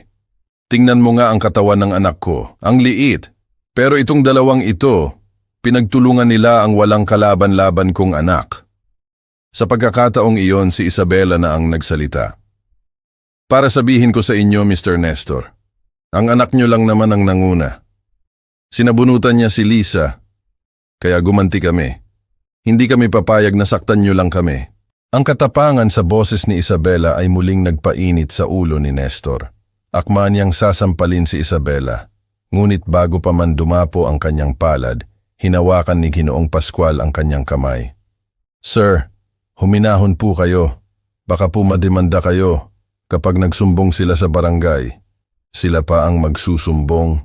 A: Tingnan mo nga ang katawan ng anak ko, ang liit. Pero itong dalawang ito, pinagtulungan nila ang walang kalaban-laban kong anak. Sa pagkakataong iyon, si Isabela na ang nagsalita. Para sabihin ko sa inyo, Mr. Nestor, ang anak niyo lang naman ang nanguna. Sinabunutan niya si Lisa, kaya gumanti kami. Hindi kami papayag na saktan niyo lang kami. Ang katapangan sa boses ni Isabela ay muling nagpainit sa ulo ni Nestor. Akma niyang sasampalin si Isabela, ngunit bago pa man dumapo ang kanyang palad, hinawakan ni Ginoong Pascual ang kanyang kamay. Sir, huminahon po kayo. Baka po mademanda kayo kapag nagsumbong sila sa barangay. Sila pa ang magsusumbong.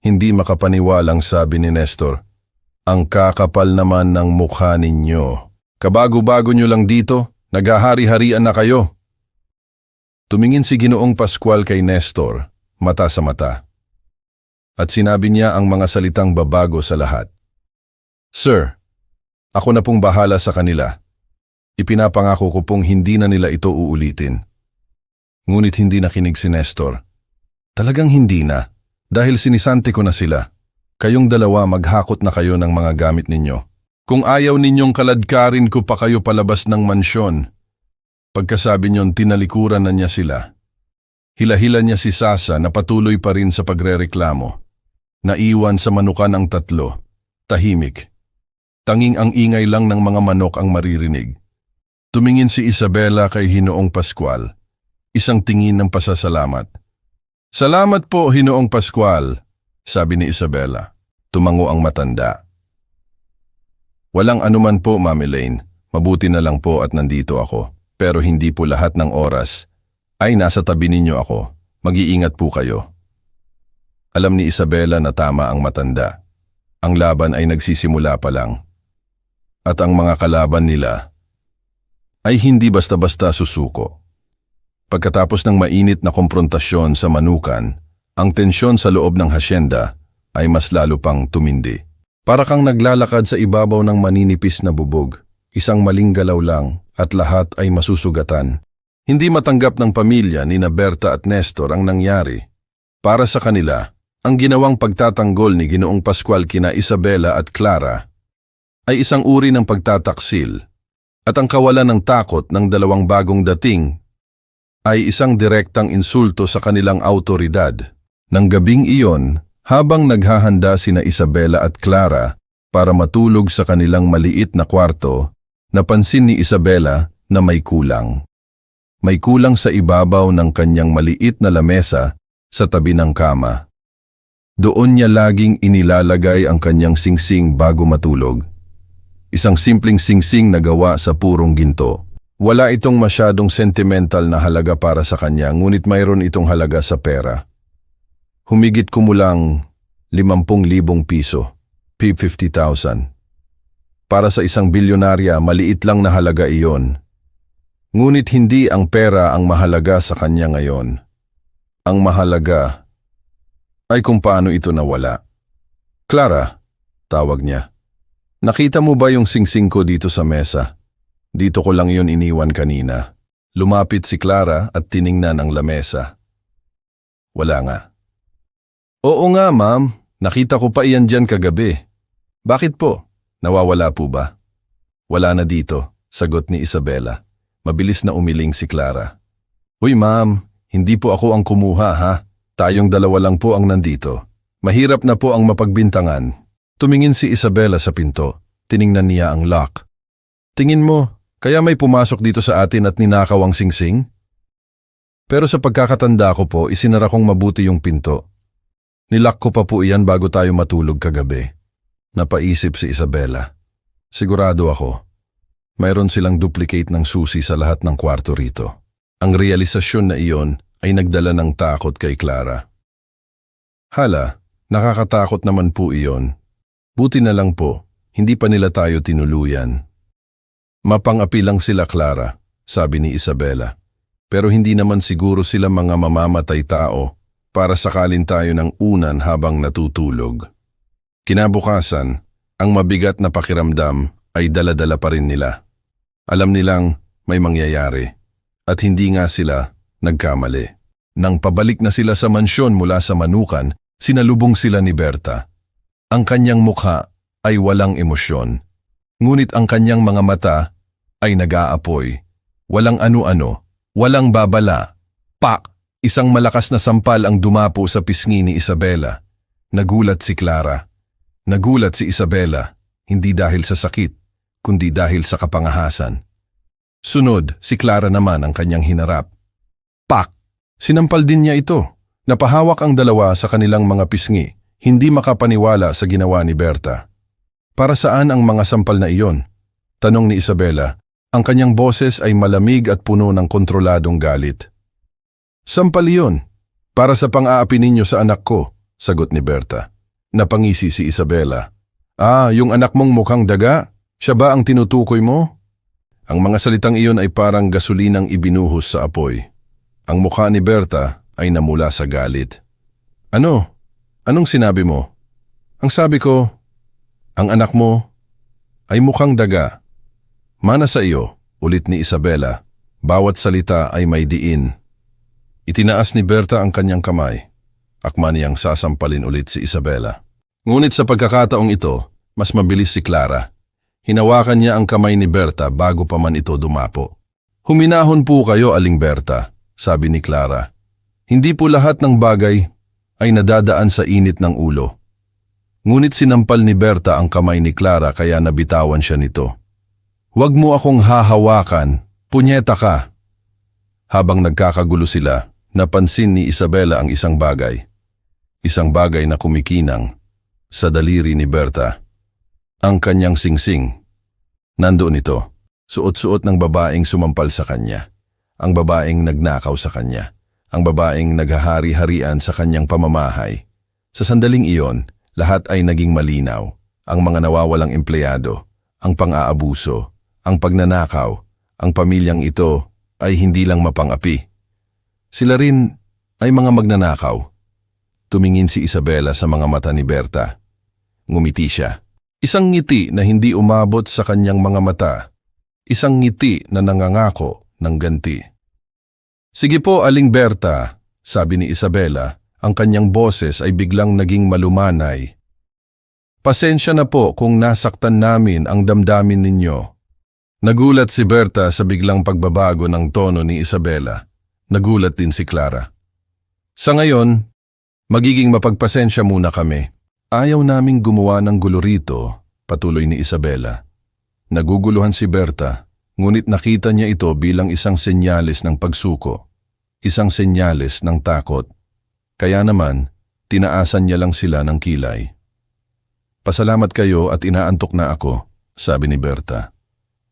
A: Hindi makapaniwalang sabi ni Nestor. Ang kakapal naman ng mukha ninyo. Kabago-bago nyo lang dito, naghahari-harian na kayo. Tumingin si Ginoong Pascual kay Nestor, mata sa mata. At sinabi niya ang mga salitang babago sa lahat. Sir, ako na pong bahala sa kanila. Ipinapangako ko pong hindi na nila ito uulitin. Ngunit hindi nakinig si Nestor. Talagang hindi na, dahil sinisante ko na sila. Kayong dalawa maghakot na kayo ng mga gamit ninyo. Kung ayaw ninyong kaladkarin ko pa kayo palabas ng mansyon. Pagkasabi niyon tinalikuran na niya sila. Hila-hila niya si Sasa na patuloy pa rin sa pagrereklamo. Naiwan sa Manukan ang tatlo. Tahimik. Tanging ang ingay lang ng mga manok ang maririnig. Tumingin si Isabela kay Ginoong Pascual. Isang tingin ng pasasalamat. Salamat po, Ginoong Pascual, sabi ni Isabela. Tumango ang matanda. Walang anuman po, Ma'am Elaine. Mabuti na lang po at nandito ako. Pero hindi po lahat ng oras ay nasa tabi ninyo ako. Mag-iingat po kayo. Alam ni Isabela na tama ang matanda. Ang laban ay nagsisimula pa lang. At ang mga kalaban nila ay hindi basta-basta susuko. Pagkatapos ng mainit na komprontasyon sa Manukan, ang tensyon sa loob ng hasyenda ay mas lalo pang tumindi. Para kang naglalakad sa ibabaw ng maninipis na bubog, isang maling galaw lang at lahat ay masusugatan. Hindi matanggap ng pamilya ni Berta at Nestor ang nangyari. Para sa kanila, ang ginawang pagtatanggol ni Ginoong Pascual kina Isabela at Clara ay isang uri ng pagtataksil at ang kawalan ng takot ng dalawang bagong dating ay isang direktang insulto sa kanilang autoridad. Nang gabing iyon, habang naghahanda sina Isabela at Clara para matulog sa kanilang maliit na kwarto, napansin ni Isabela na may kulang. May kulang sa ibabaw ng kanyang maliit na lamesa sa tabi ng kama. Doon niya laging inilalagay ang kanyang singsing bago matulog. Isang simpleng singsing na gawa sa purong ginto. Wala itong masyadong sentimental na halaga para sa kanya, ngunit mayroon itong halaga sa pera. Humigit kumulang 50,000 piso, 50,000. Para sa isang bilyonarya, maliit lang na halaga iyon. Ngunit hindi ang pera ang mahalaga sa kanya ngayon. Ang mahalaga ay kung paano ito nawala. Clara, tawag niya. Nakita mo ba yung singsing ko dito sa mesa? Dito ko lang yun iniwan kanina. Lumapit si Clara at tiningnan ang lamesa. Wala nga. Oo nga, ma'am. Nakita ko pa iyan dyan kagabi. Bakit po? Nawawala po ba? Wala na dito, sagot ni Isabela. Mabilis na umiling si Clara. Uy, ma'am, hindi po ako ang kumuha, ha? Tayong dalawa lang po ang nandito. Mahirap na po ang mapagbintangan. Tumingin si Isabela sa pinto. Tiningnan niya ang lock. Tingin mo, kaya may pumasok dito sa atin at ninakaw ang singsing? Pero sa pagkakatanda ko po, isinara kong mabuti yung pinto. Nilock ko pa po iyan bago tayo matulog kagabi. Napaisip si Isabela. Sigurado ako, mayroon silang duplicate ng susi sa lahat ng kwarto rito. Ang realisasyon na iyon ay nagdala ng takot kay Clara. Hala, nakakatakot naman po iyon. Buti na lang po, hindi pa nila tayo tinuluyan. Mapang-api lang sila, Clara, sabi ni Isabela. Pero hindi naman siguro sila mga mamamatay tao para sakalin tayo ng unan habang natutulog. Kinabukasan, ang mabigat na pakiramdam ay dala-dala pa rin nila. Alam nilang may mangyayari at hindi nga sila nagkamali. Nang pabalik na sila sa mansyon mula sa Manukan, sinalubong sila ni Berta. Ang kanyang mukha ay walang emosyon, ngunit ang kanyang mga mata ay nag-aapoy. Walang ano-ano, walang babala. Pak! Isang malakas na sampal ang dumapo sa pisngi ni Isabela. Nagulat si Clara. Nagulat si Isabela, hindi dahil sa sakit, kundi dahil sa kapangahasan. Sunod, si Clara naman ang kanyang hinarap. Pak! Sinampal din niya ito. Napahawak ang dalawa sa kanilang mga pisngi, hindi makapaniwala sa ginawa ni Berta. Para saan ang mga sampal na iyon? Tanong ni Isabela. Ang kanyang boses ay malamig at puno ng kontroladong galit. Sampal iyon. Para sa pang-aapi ninyo sa anak ko, sagot ni Berta. Napangisi si Isabela. Ah, yung anak mong mukhang daga? Siya ba ang tinutukoy mo? Ang mga salitang iyon ay parang gasulinang ibinuhos sa apoy. Ang mukha ni Berta ay namula sa galit. Ano? Anong sinabi mo? Ang sabi ko, ang anak mo ay mukhang daga. Mana sa iyo, ulit ni Isabela. Bawat salita ay may diin. Itinaas ni Berta ang kanyang kamay. Akma niyang sasampalin ulit si Isabela. Ngunit sa pagkakataong ito, mas mabilis si Clara. Hinawakan niya ang kamay ni Berta bago pa man ito dumapo. Huminahon po kayo, Aling Berta, sabi ni Clara. Hindi po lahat ng bagay ay nadadaan sa init ng ulo. Ngunit sinampal ni Berta ang kamay ni Clara kaya nabitawan siya nito. Huwag mo akong hahawakan, punyeta ka. Habang nagkakagulo sila, napansin ni Isabela ang isang bagay. Isang bagay na kumikinang sa daliri ni Berta. Ang kanyang singsing Nandoon ito, suot-suot ng babaeng sumampal sa kanya. Ang babaeng nagnakaw sa kanya. Ang babaeng naghahari-harian sa kanyang pamamahay. Sa sandaling iyon, lahat ay naging malinaw. Ang mga nawawalang empleyado, ang pang-aabuso, ang pagnanakaw, ang pamilyang ito ay hindi lang mapang-api. Sila rin ay mga magnanakaw. Tumingin si Isabela sa mga mata ni Berta. Ngumiti siya. Isang ngiti na hindi umabot sa kanyang mga mata. Isang ngiti na nangangako ng ganti. Sige po, Aling Berta, sabi ni Isabela. Ang kanyang boses ay biglang naging malumanay. Pasensya na po kung nasaktan namin ang damdamin ninyo. Nagulat si Berta sa biglang pagbabago ng tono ni Isabela. Nagulat din si Clara. Sa ngayon, magiging mapagpasensya muna kami. Ayaw naming gumawa ng gulo rito, patuloy ni Isabela. Naguguluhan si Berta, ngunit nakita niya ito bilang isang senyales ng pagsuko. Isang senyales ng takot. Kaya naman, tinaasan niya lang sila ng kilay. Pasalamat kayo at inaantok na ako, sabi ni Berta.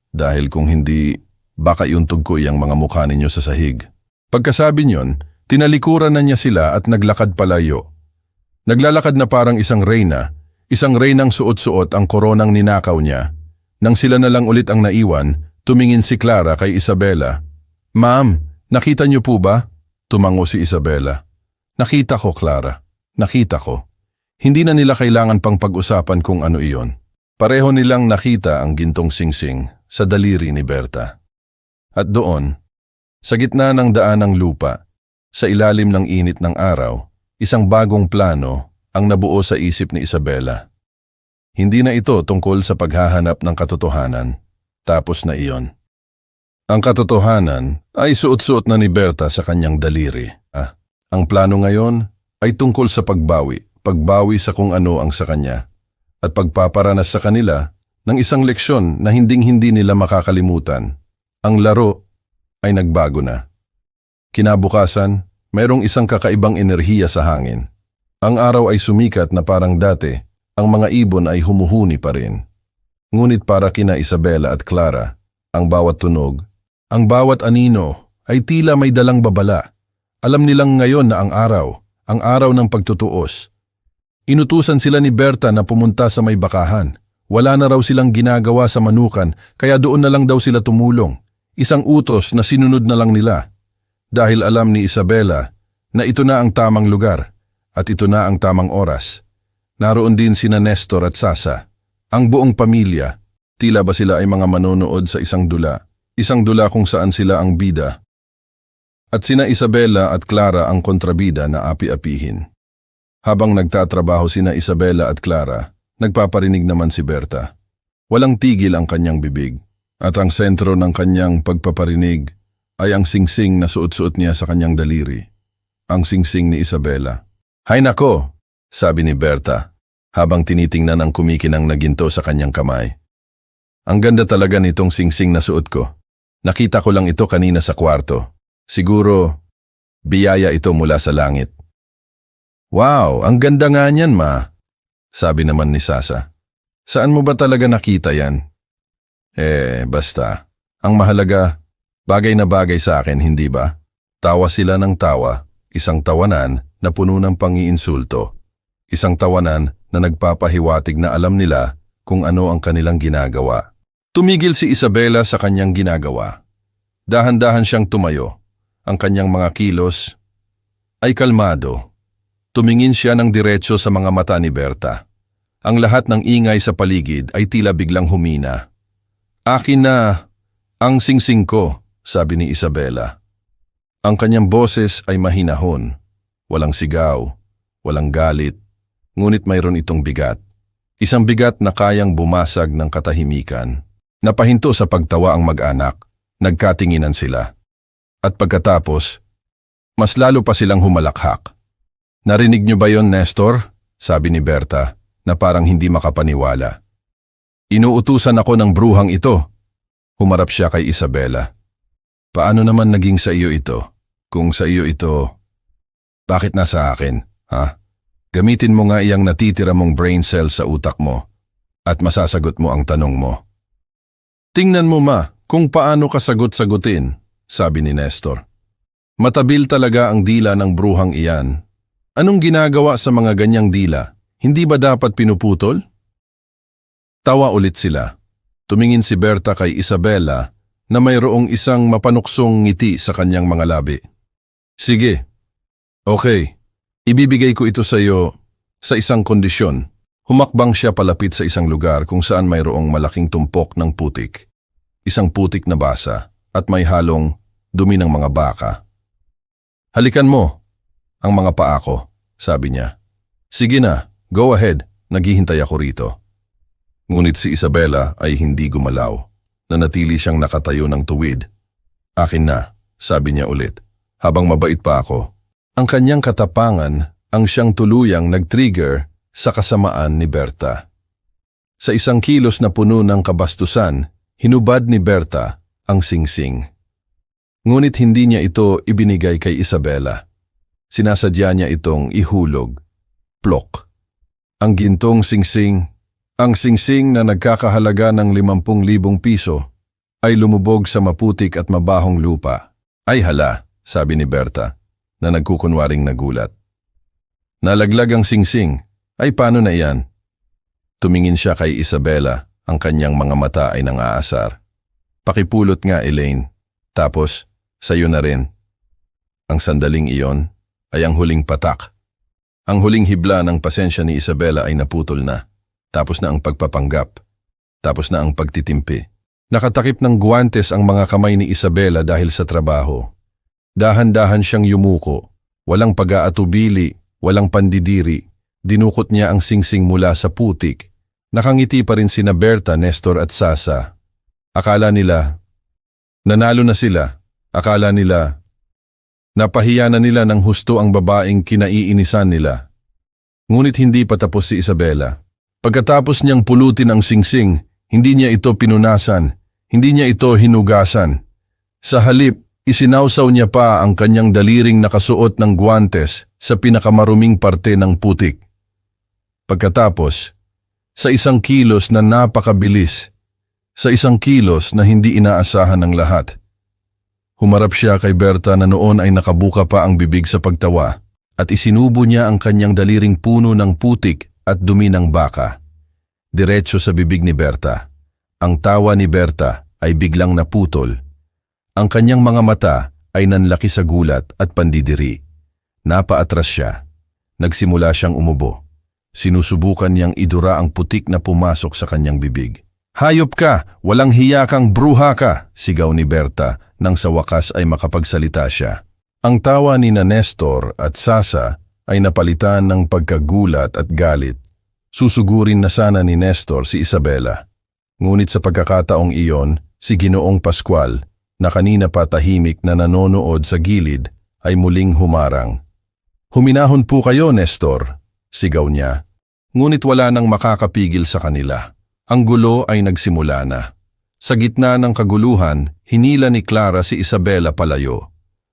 A: Dahil kung hindi, baka iuntog ko iyang mga mukha ninyo sa sahig. Pagkasabi niyon, tinalikuran na niya sila at naglakad palayo. Naglalakad na parang isang reynang suot-suot ang koronang ninakaw niya. Nang sila na lang ulit ang naiwan, tumingin si Clara kay Isabela. Ma'am, nakita niyo po ba? Tumango si Isabela. Nakita ko, Clara. Nakita ko. Hindi na nila kailangan pang pag-usapan kung ano iyon. Pareho nilang nakita ang gintong singsing sa daliri ni Berta. At doon, sa gitna ng daan ng lupa, sa ilalim ng init ng araw, isang bagong plano ang nabuo sa isip ni Isabela. Hindi na ito tungkol sa paghahanap ng katotohanan. Tapos na iyon. Ang katotohanan ay suot-suot na ni Berta sa kanyang daliri. Ang plano ngayon ay tungkol sa pagbawi sa kung ano ang sa kanya, at pagpaparanas sa kanila ng isang leksyon na hinding-hindi nila makakalimutan. Ang laro ay nagbago na. Kinabukasan, mayroong isang kakaibang enerhiya sa hangin. Ang araw ay sumikat na parang dati, ang mga ibon ay humuhuni pa rin. Ngunit para kina Isabela at Clara, ang bawat tunog, ang bawat anino ay tila may dalang babala. Alam nilang ngayon na ang araw ng pagtutuos. Inutusan sila ni Berta na pumunta sa may bakahan. Wala na raw silang ginagawa sa manukan, kaya doon na lang daw sila tumulong. Isang utos na sinunod na lang nila. Dahil alam ni Isabela na ito na ang tamang lugar at ito na ang tamang oras. Naroon din sina Nestor at Sasa. Ang buong pamilya, tila ba sila ay mga manonood sa isang dula kung saan sila ang bida. At sina Isabela at Clara ang kontrabida na api-apihin. Habang nagtatrabaho sina Isabela at Clara, nagpaparinig naman si Berta. Walang tigil ang kanyang bibig, at ang sentro ng kanyang pagpaparinig ay ang singsing na suot-suot niya sa kanyang daliri. Ang singsing ni Isabela. Hay nako, sabi ni Berta, habang tinitingnan ang kumikinang na ginto sa kanyang kamay. Ang ganda talaga nitong singsing na suot ko. Nakita ko lang ito kanina sa kwarto. Siguro, biyaya ito mula sa langit. Wow, ang ganda nga niyan, ma, sabi naman ni Sasa. Saan mo ba talaga nakita yan? Basta. Ang mahalaga, bagay na bagay sa akin, hindi ba? Tawa sila ng tawa, isang tawanan na puno ng pangiinsulto. Isang tawanan na nagpapahiwatig na alam nila kung ano ang kanilang ginagawa. Tumigil si Isabela sa kanyang ginagawa. Dahan-dahan siyang tumayo. Ang kanyang mga kilos ay kalmado. Tumingin siya ng diretso sa mga mata ni Berta. Ang lahat ng ingay sa paligid ay tila biglang humina. Akin na ang singsing ko, sabi ni Isabela. Ang kanyang boses ay mahinahon. Walang sigaw, walang galit. Ngunit mayroon itong bigat. Isang bigat na kayang bumasag ng katahimikan. Napahinto sa pagtawa ang mag-anak. Nagkatinginan sila. At pagkatapos, mas lalo pa silang humalakhak. Narinig niyo ba yon, Nestor? Sabi ni Berta, na parang hindi makapaniwala. Inuutusan ako ng bruhang ito. Humarap siya kay Isabela. Paano naman naging sa iyo ito? Kung sa iyo ito, bakit nasa akin, ha? Gamitin mo nga iyang natitira mong brain cell sa utak mo at masasagot mo ang tanong mo. Tingnan mo kung paano ka sagot-sagutin, sabi ni Nestor. Matabil talaga ang dila ng bruhang iyan. Anong ginagawa sa mga ganyang dila? Hindi ba dapat pinuputol? Tawa ulit sila. Tumingin si Berta kay Isabela na mayroong isang mapanuksong ngiti sa kanyang mga labi. Sige, okay, ibibigay ko ito sa iyo sa isang kondisyon. Humakbang siya palapit sa isang lugar kung saan mayroong malaking tumpok ng putik. Isang putik na basa at may halong dumi ng mga baka. Halikan mo ang mga paa ko, sabi niya. Sige na, go ahead, naghihintay ako rito. Ngunit si Isabela ay hindi gumalaw. Nanatili siyang nakatayo ng tuwid. Akin na, sabi niya ulit, habang mabait pa ako. Ang kanyang katapangan ang siyang tuluyang nag-trigger sa kasamaan ni Berta. Sa isang kilos na puno ng kabastusan, hinubad ni Berta ang singsing. Ngunit hindi niya ito ibinigay kay Isabela. Sinasadya niya itong ihulog. Plok. Ang gintong singsing, ang singsing na nagkakahalaga ng 50,000 piso, ay lumubog sa maputik at mabahong lupa. Ay hala, sabi ni Berta, na nagkukunwaring nagulat. Nalaglag ang singsing. Ay paano na iyan? Tumingin siya kay Isabela, ang kanyang mga mata ay nang-aasar. Pakipulot nga, Elaine. Tapos, sayo na rin. Ang sandaling iyon ay ang huling patak. Ang huling hibla ng pasensya ni Isabela ay naputol na. Tapos na ang pagpapanggap. Tapos na ang pagtitimpi. Nakatakip ng guwantes ang mga kamay ni Isabela dahil sa trabaho. Dahan-dahan siyang yumuko. Walang pag-aatubili, walang pandidiri. Dinukot niya ang singsing mula sa putik. Nakangiti pa rin sina Berta, Nestor at Sasa. Akala nila, nanalo na sila. Akala nila, napahiya na nila ng husto ang babaeng kinaiinisan nila. Ngunit hindi pa tapos si Isabela. Pagkatapos niyang pulutin ang singsing, hindi niya ito pinunasan, hindi niya ito hinugasan. Sa halip, isinawsaw niya pa ang kanyang daliring nakasuot ng guwantes sa pinakamaruming parte ng putik. Pagkatapos, sa isang kilos na napakabilis, sa isang kilos na hindi inaasahan ng lahat, humarap siya kay Berta na noon ay nakabuka pa ang bibig sa pagtawa at isinubo niya ang kanyang daliring puno ng putik at dumi ng baka. Diretso sa bibig ni Berta. Ang tawa ni Berta ay biglang naputol. Ang kanyang mga mata ay nanlaki sa gulat at pandidiri. Napaatras siya. Nagsimula siyang umubo. Sinusubukan niyang idura ang putik na pumasok sa kanyang bibig. Hayop ka! Walang hiya kang bruha ka! Sigaw ni Berta nang sa wakas ay makapagsalita siya. Ang tawa ni Nestor at Sasa ay napalitan ng pagkagulat at galit. Susugurin na sana ni Nestor si Isabela. Ngunit sa pagkakataong iyon, si Ginoong Pascual, na kanina pa tahimik na nanonood sa gilid, ay muling humarang. Huminahon po kayo, Nestor, sigaw niya. Ngunit wala nang makakapigil sa kanila. Ang gulo ay nagsimula na. Sa gitna ng kaguluhan, hinila ni Clara si Isabela palayo.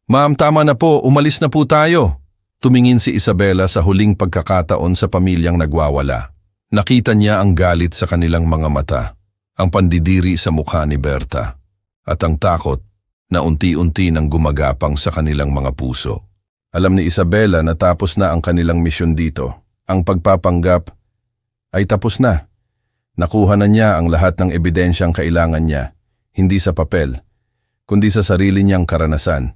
A: Ma'am, tama na po, umalis na po tayo. Tumingin si Isabela sa huling pagkakataon sa pamilyang nagwawala. Nakita niya ang galit sa kanilang mga mata, ang pandidiri sa mukha ni Berta, at ang takot na unti-unti nang gumagapang sa kanilang mga puso. Alam ni Isabela na tapos na ang kanilang misyon dito. Ang pagpapanggap ay tapos na. Nakuha na niya ang lahat ng ebidensyang kailangan niya, hindi sa papel, kundi sa sarili niyang karanasan.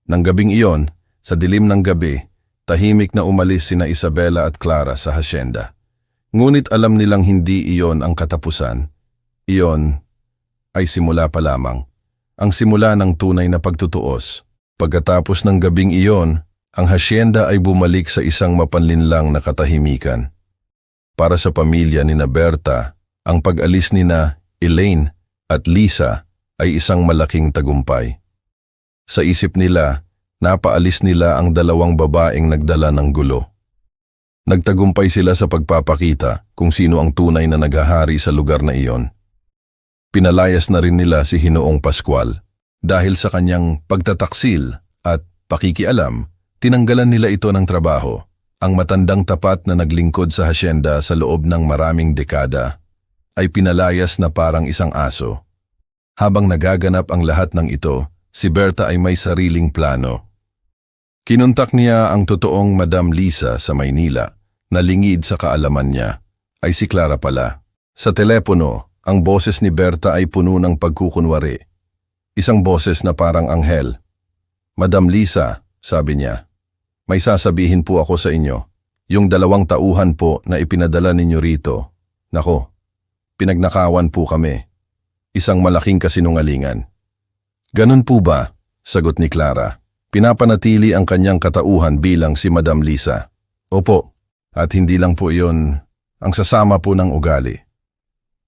A: Nang gabing iyon, sa dilim ng gabi, tahimik na umalis sina Isabela at Clara sa hasyenda. Ngunit alam nilang hindi iyon ang katapusan. Iyon ay simula pa lamang. Ang simula ng tunay na pagtutuos. Pagkatapos ng gabing iyon, ang hasyenda ay bumalik sa isang mapanlinlang na katahimikan. Para sa pamilya ni Berta, ang pag-alis ni Elaine at Lisa ay isang malaking tagumpay. Sa isip nila, napaalis nila ang dalawang babaeng nagdala ng gulo. Nagtagumpay sila sa pagpapakita kung sino ang tunay na naghahari sa lugar na iyon. Pinalayas na rin nila si Ginoong Pascual. Dahil sa kanyang pagtataksil at pakikialam, tinanggalan nila ito ng trabaho. Ang matandang tapat na naglingkod sa hasyenda sa loob ng maraming dekada ay pinalayas na parang isang aso. Habang nagaganap ang lahat ng ito, si Berta ay may sariling plano. Kinuntak niya ang totoong Madam Lisa sa Maynila na lingid sa kaalaman niya ay si Clara pala. Sa telepono, ang boses ni Berta ay puno ng pagkukunwari. Isang boses na parang anghel. Madam Lisa, sabi niya, may sasabihin po ako sa inyo. Yung 2 tauhan po na ipinadala ninyo rito. Nako, pinagnakawan po kami. Isang malaking kasinungalingan. Ganun po ba? Sagot ni Clara. Pinapanatili ang kanyang katauhan bilang si Madam Lisa. Opo, at hindi lang po iyon ang sasama po ng ugali.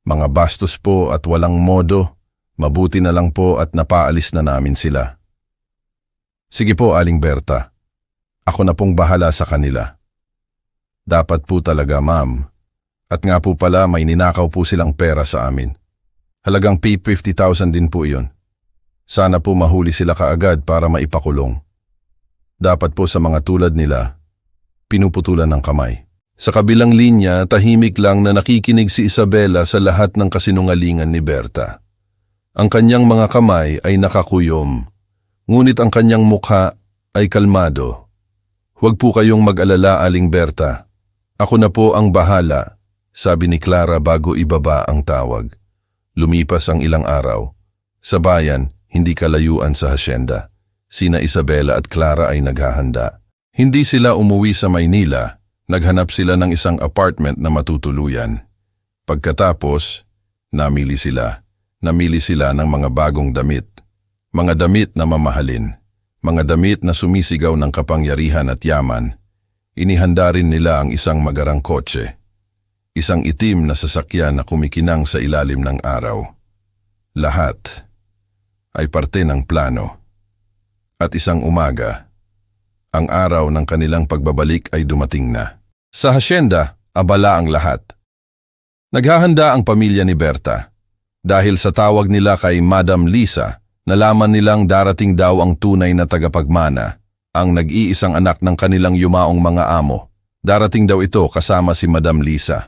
A: Mga bastos po at walang modo, mabuti na lang po at napaalis na namin sila. Sige po, Aling Berta. Ako na pong bahala sa kanila. Dapat po talaga, ma'am. At nga po pala may ninakaw po silang pera sa amin. Halagang 50,000 din po iyon. Sana po mahuli sila kaagad para maipakulong. Dapat po sa mga tulad nila, pinuputulan ng kamay. Sa kabilang linya, tahimik lang na nakikinig si Isabela sa lahat ng kasinungalingan ni Berta. Ang kanyang mga kamay ay nakakuyom, ngunit ang kanyang mukha ay kalmado. Huwag po kayong mag-alala, Aling Berta. Ako na po ang bahala, sabi ni Clara bago ibaba ang tawag. Lumipas ang ilang araw. Sa bayan, hindi kalayuan sa hasyenda. Sina Isabela at Clara ay naghahanda. Hindi sila umuwi sa Maynila. Naghanap sila ng isang apartment na matutuluyan. Pagkatapos, namili sila. Namili sila ng mga bagong damit. Mga damit na mamahalin. Mga damit na sumisigaw ng kapangyarihan at yaman. Inihanda rin nila ang isang magarang kotse. Isang itim na sasakyan na kumikinang sa ilalim ng araw. Lahat ay parte ng plano. At isang umaga, ang araw ng kanilang pagbabalik ay dumating na. Sa hasyenda, abala ang lahat. Naghahanda ang pamilya ni Berta. Dahil sa tawag nila kay Madam Lisa, nalaman nilang darating daw ang tunay na tagapagmana, ang nag-iisang anak ng kanilang yumaong mga amo. Darating daw ito kasama si Madam Lisa.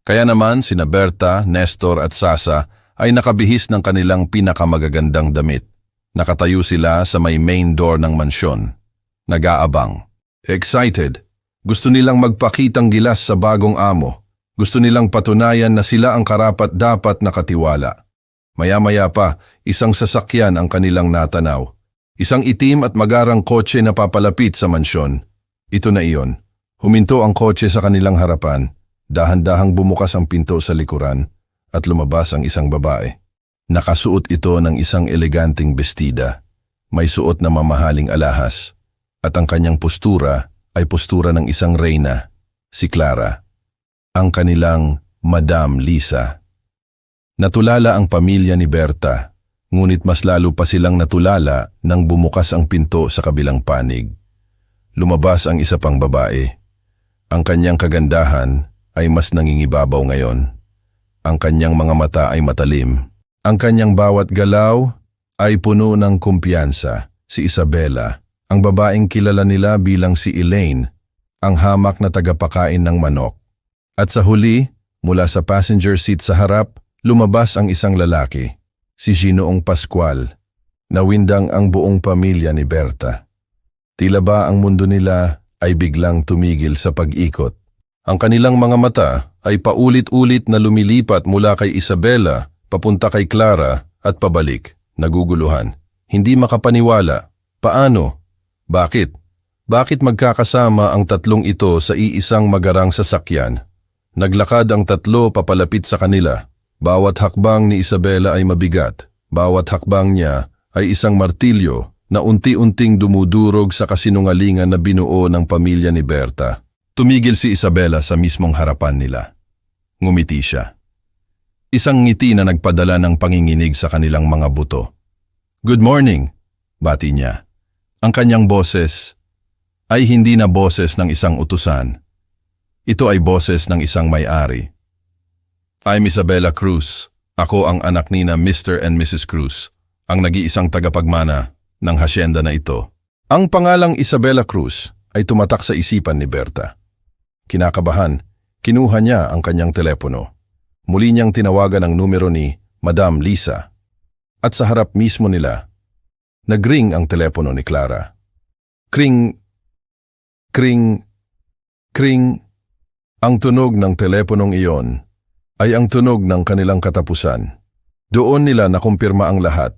A: Kaya naman sina Berta, Nestor at Sasa ay nakabihis ng kanilang pinakamagagandang damit. Nakatayo sila sa may main door ng mansyon. Nag-aabang. Excited. Gusto nilang magpakitang gilas sa bagong amo. Gusto nilang patunayan na sila ang karapat-dapat na katiwala. Maya-maya pa, isang sasakyan ang kanilang natanaw. Isang itim at magarang kotse na papalapit sa mansyon. Ito na iyon. Huminto ang kotse sa kanilang harapan. Dahan-dahang bumukas ang pinto sa likuran at lumabas ang isang babae. Nakasuot ito ng isang eleganteng bestida. May suot na mamahaling alahas. At ang kanyang postura ay postura ng isang reyna, si Clara. Ang kanilang Madam Lisa. Natulala ang pamilya ni Berta, ngunit mas lalo pa silang natulala nang bumukas ang pinto sa kabilang panig. Lumabas ang isa pang babae. Ang kanyang kagandahan ay mas nangingibabaw ngayon. Ang kanyang mga mata ay matalim. Ang kanyang bawat galaw ay puno ng kumpiyansa. Si Isabela, ang babaeng kilala nila bilang si Elaine, ang hamak na tagapakain ng manok. At sa huli, mula sa passenger seat sa harap, lumabas ang isang lalaki, si Ginoong Pascual. Nawindang ang buong pamilya ni Berta. Tila ba ang mundo nila ay biglang tumigil sa pag-ikot. Ang kanilang mga mata ay paulit-ulit na lumilipat mula kay Isabela, papunta kay Clara at pabalik, naguguluhan. Hindi makapaniwala. Paano? Bakit? Bakit magkakasama ang tatlong ito sa iisang magarang sasakyan? Naglakad ang tatlo papalapit sa kanila. Bawat hakbang ni Isabela ay mabigat. Bawat hakbang niya ay isang martilyo na unti-unting dumudurog sa kasinungalingan na binuo ng pamilya ni Berta. Tumigil si Isabela sa mismong harapan nila. Ngumiti siya. Isang ngiti na nagpadala ng panginginig sa kanilang mga buto. "Good morning," bati niya. Ang kanyang boses ay hindi na boses ng isang utusan. Ito ay boses ng isang may-ari. "I'm Isabela Cruz. Ako ang anak ni na Mr. and Mrs. Cruz, ang nag-iisang tagapagmana ng hasyenda na ito." Ang pangalang Isabela Cruz ay tumatak sa isipan ni Berta. Kinakabahan, kinuha niya ang kanyang telepono. Muli niyang tinawagan ang numero ni Madam Lisa. At sa harap mismo nila, nagring ang telepono ni Clara. Kring, kring, kring. Ang tunog ng teleponong iyon ay ang tunog ng kanilang katapusan. Doon nila nakumpirma ang lahat.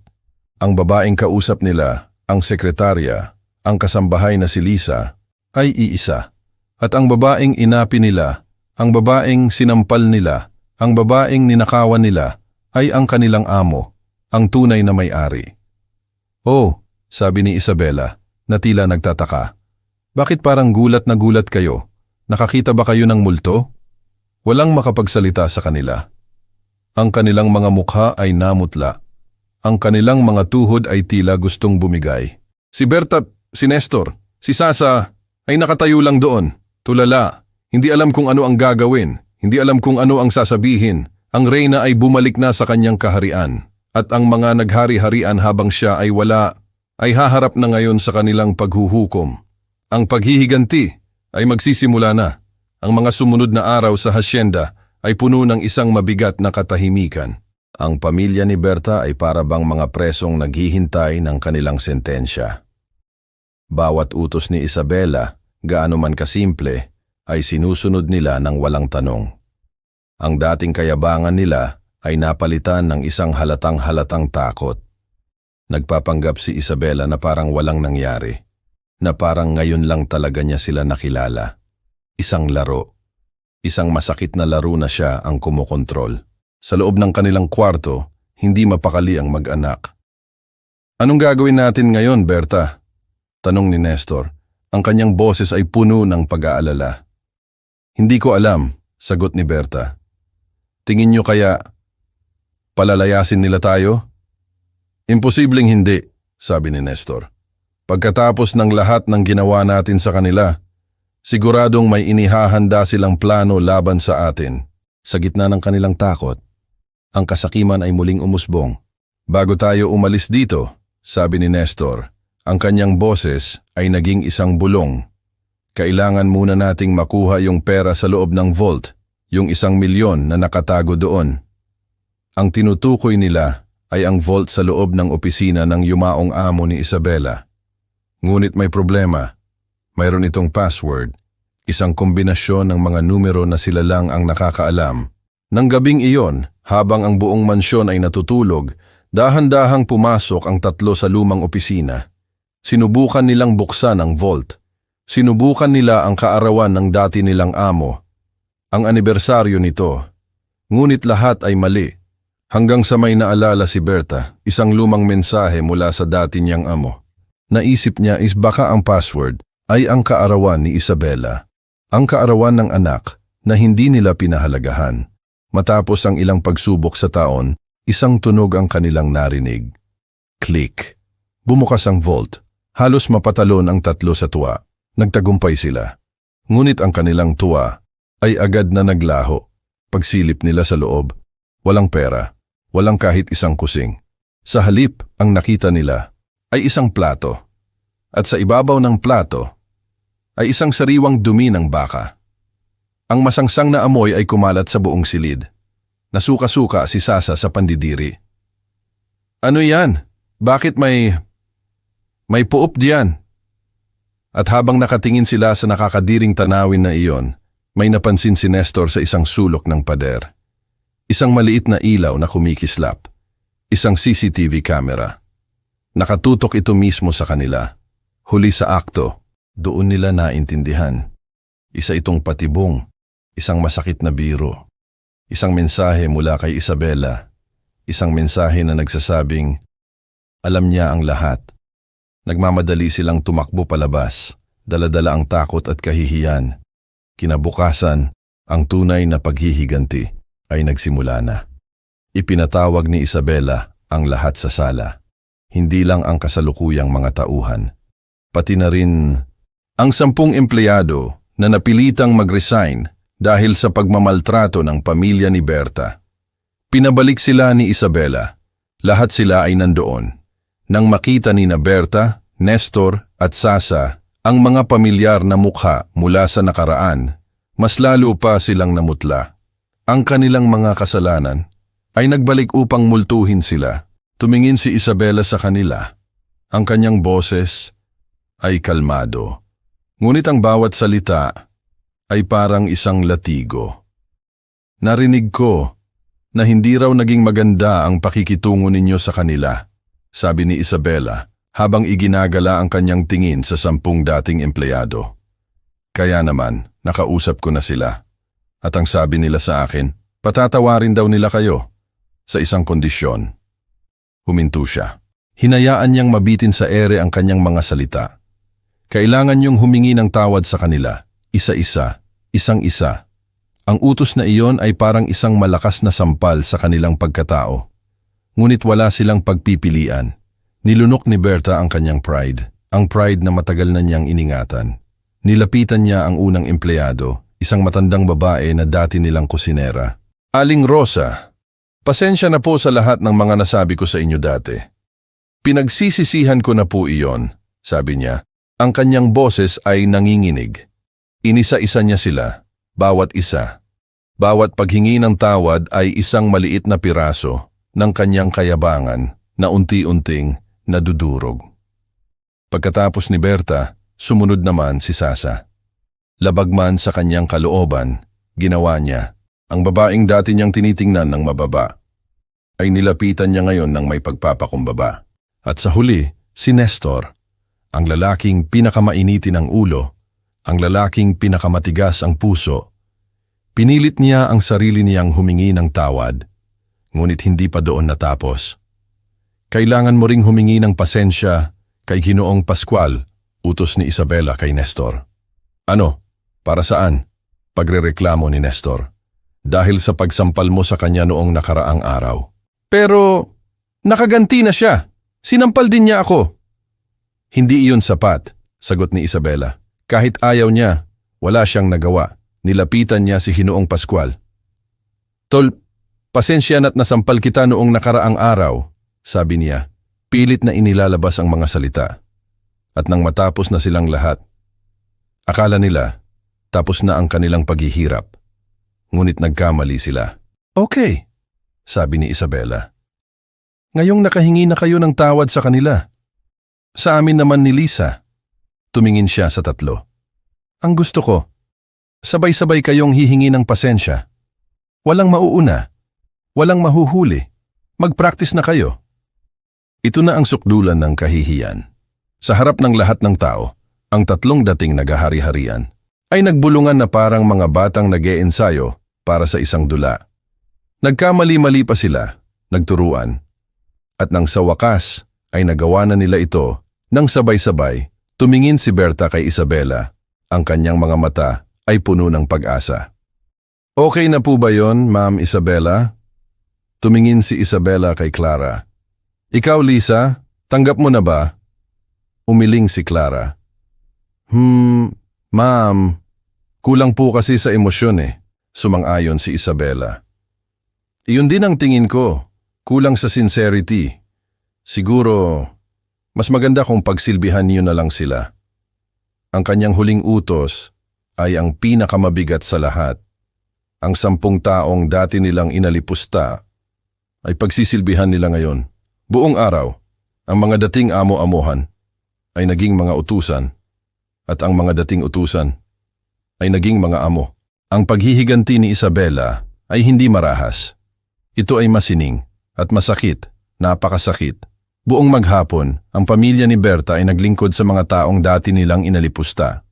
A: Ang babaeng kausap nila, ang sekretarya, ang kasambahay na si Lisa, ay iisa. At ang babaeng inapi nila, ang babaeng sinampal nila, ang babaeng ninakawan nila, ay ang kanilang amo, ang tunay na may-ari. Oh, sabi ni Isabela, na tila nagtataka. Bakit parang gulat na gulat kayo? Nakakita ba kayo ng multo? Walang makapagsalita sa kanila. Ang kanilang mga mukha ay namutla. Ang kanilang mga tuhod ay tila gustong bumigay. Si Berta, si Nestor, si Sasa ay nakatayo lang doon. Tulala, hindi alam kung ano ang gagawin, hindi alam kung ano ang sasabihin. Ang reyna ay bumalik na sa kanyang kaharian. At ang mga naghari-harian habang siya ay wala, ay haharap na ngayon sa kanilang paghuhukom. Ang paghihiganti ay magsisimula na. Ang mga sumunod na araw sa hasyenda ay puno ng isang mabigat na katahimikan. Ang pamilya ni Berta ay para bang mga presong naghihintay ng kanilang sentensya. Bawat utos ni Isabela, gaano man kasimple, ay sinusunod nila ng walang tanong. Ang dating kayabangan nila ay napalitan ng isang halatang-halatang takot. Nagpapanggap si Isabela na parang walang nangyari, na parang ngayon lang talaga niya sila nakilala. Isang laro. Isang masakit na laro na siya ang kumokontrol. Sa loob ng kanilang kwarto, hindi mapakali ang mag-anak. Anong gagawin natin ngayon, Berta? Tanong ni Nestor. Ang kanyang boses ay puno ng pag-aalala. Hindi ko alam, sagot ni Berta. Tingin niyo kaya palalayasin nila tayo? Imposibleng hindi, sabi ni Nestor. Pagkatapos ng lahat ng ginawa natin sa kanila, siguradong may inihahanda silang plano laban sa atin. Sa gitna ng kanilang takot, ang kasakiman ay muling umusbong. Bago tayo umalis dito, sabi ni Nestor, ang kanyang boses ay naging isang bulong. Kailangan muna nating makuha yung pera sa loob ng vault, yung 1,000,000 na nakatago doon. Ang tinutukoy nila ay ang vault sa loob ng opisina ng yumaong amo ni Isabela. Ngunit may problema. Mayroon itong password, isang kombinasyon ng mga numero na sila lang ang nakakaalam. Nang gabing iyon, habang ang buong mansyon ay natutulog, dahan-dahang pumasok ang 3 sa lumang opisina. Sinubukan nilang buksan ang vault. Sinubukan nila ang kaarawan ng dati nilang amo. Ang anibersaryo nito. Ngunit lahat ay mali. Hanggang sa may naalala si Berta, isang lumang mensahe mula sa dati niyang amo. Naisip niya is baka ang password ay ang kaarawan ni Isabela. Ang kaarawan ng anak na hindi nila pinahalagahan. Matapos ang ilang pagsubok sa taon, isang tunog ang kanilang narinig. Click. Bumukas ang vault. Halos mapatalon ang 3 sa tuwa. Nagtagumpay sila. Ngunit ang kanilang tuwa ay agad na naglaho. Pagsilip nila sa loob, walang pera, walang kahit isang kusing. Sa halip, ang nakita nila ay isang plato. At sa ibabaw ng plato ay isang sariwang dumi ng baka. Ang masangsang na amoy ay kumalat sa buong silid. Nasuka-suka si Sasa sa pandidiri. Ano yan? Bakit may puop diyan? At habang nakatingin sila sa nakakadiring tanawin na iyon, may napansin si Nestor sa isang sulok ng pader. Isang maliit na ilaw na kumikislap. Isang CCTV camera. Nakatutok ito mismo sa kanila. Huli sa akto, doon nila naintindihan. Isa itong patibong, isang masakit na biro. Isang mensahe mula kay Isabela. Isang mensahe na nagsasabing, alam niya ang lahat. Nagmamadali silang tumakbo palabas, dala-dala ang takot at kahihiyan. Kinabukasan, ang tunay na paghihiganti ay nagsimula na. Ipinatawag ni Isabela ang lahat sa sala. Hindi lang ang kasalukuyang mga tauhan. Pati na rin ang 10 empleyado na napilitang mag-resign dahil sa pagmamaltrato ng pamilya ni Berta. Pinabalik sila ni Isabela. Lahat sila ay nandoon. Nang makita ni Berta, Nestor at Sasa ang mga pamilyar na mukha mula sa nakaraan, mas lalo pa silang namutla. Ang kanilang mga kasalanan ay nagbalik upang multuhin sila. Tumingin si Isabela sa kanila. Ang kanyang boses ay kalmado. Ngunit ang bawat salita ay parang isang latigo. Narinig ko na hindi raw naging maganda ang pakikitungo ninyo sa kanila, sabi ni Isabela habang iginagala ang kanyang tingin sa 10 dating empleyado. Kaya naman, nakausap ko na sila. At ang sabi nila sa akin, patatawarin daw nila kayo sa isang kondisyon. Huminto siya. Hinayaan niyang mabitin sa ere ang kanyang mga salita. Kailangan niyong humingi ng tawad sa kanila, isa-isa, isang-isa. Ang utos na iyon ay parang isang malakas na sampal sa kanilang pagkatao. Ngunit wala silang pagpipilian. Nilunok ni Berta ang kanyang pride, ang pride na matagal na niyang iningatan. Nilapitan niya ang unang empleyado, isang matandang babae na dati nilang kusinera. Aling Rosa, pasensya na po sa lahat ng mga nasabi ko sa inyo dati. Pinagsisisihan ko na po iyon, sabi niya. Ang kanyang boses ay nanginginig. Inisa-isa niya sila, bawat isa. Bawat paghingi ng tawad ay isang maliit na piraso ng kanyang kayabangan na unti-unting nadudurog. Pagkatapos ni Berta, sumunod naman si Sasa. Labag man sa kanyang kalooban, ginawa niya. Ang babaeng dati niyang tinitingnan ng mababa ay nilapitan niya ngayon ng may pagpapakumbaba. At sa huli, si Nestor, ang lalaking pinakamainitin ang ulo, ang lalaking pinakamatigas ang puso. Pinilit niya ang sarili niyang humingi ng tawad, ngunit hindi pa doon natapos. Kailangan mo ring humingi ng pasensya kay Ginoong Pascual, utos ni Isabela kay Nestor. Ano? Para saan? Pagrereklamo ni Nestor. Dahil sa pagsampal mo sa kanya noong nakaraang araw. Pero nakaganti na siya. Sinampal din niya ako. Hindi iyon sapat, sagot ni Isabela. Kahit ayaw niya, wala siyang nagawa. Nilapitan niya si Ginoong Pascual. Tol, pasensya na't nasampal kita noong nakaraang araw, sabi niya. Pilit na inilalabas ang mga salita. At nang matapos na silang lahat, akala nila tapos na ang kanilang paghihirap. Ngunit nagkamali sila. Okay, sabi ni Isabela. Ngayong nakahingi na kayo ng tawad sa kanila. Sa amin naman ni Lisa. Tumingin siya sa tatlo. Ang gusto ko, sabay-sabay kayong hihingi ng pasensya. Walang mauuna, walang mahuhuli. Mag-practice na kayo. Ito na ang sukdulan ng kahihiyan. Sa harap ng lahat ng tao, ang tatlong dating naghahari-harian ay nagbulungan na parang mga batang nag-e-ensayo para sa isang dula. Nagkamali-mali pa sila, nagturuan. At nang sa wakas ay nagawa na nila ito, nang sabay-sabay, tumingin si Berta kay Isabela. Ang kanyang mga mata ay puno ng pag-asa. Okay na po ba yon, Ma'am Isabela? Tumingin si Isabela kay Clara. Ikaw, Lisa, tanggap mo na ba? Umiling si Clara. Ma'am, kulang po kasi sa emosyon eh, sumang-ayon si Isabela. Iyon din ang tingin ko, kulang sa sincerity. Siguro, mas maganda kung pagsilbihan niyo na lang sila. Ang kanyang huling utos ay ang pinakamabigat sa lahat. Ang 10 taong dati nilang inalipusta ay pagsisilbihan nila ngayon. Buong araw, ang mga dating amo-amuhan ay naging mga utusan at ang mga dating utusan ay naging mga amo. Ang paghihiganti ni Isabela ay hindi marahas. Ito ay masining at masakit, napakasakit. Buong maghapon, ang pamilya ni Berta ay naglingkod sa mga taong dati nilang inalipusta.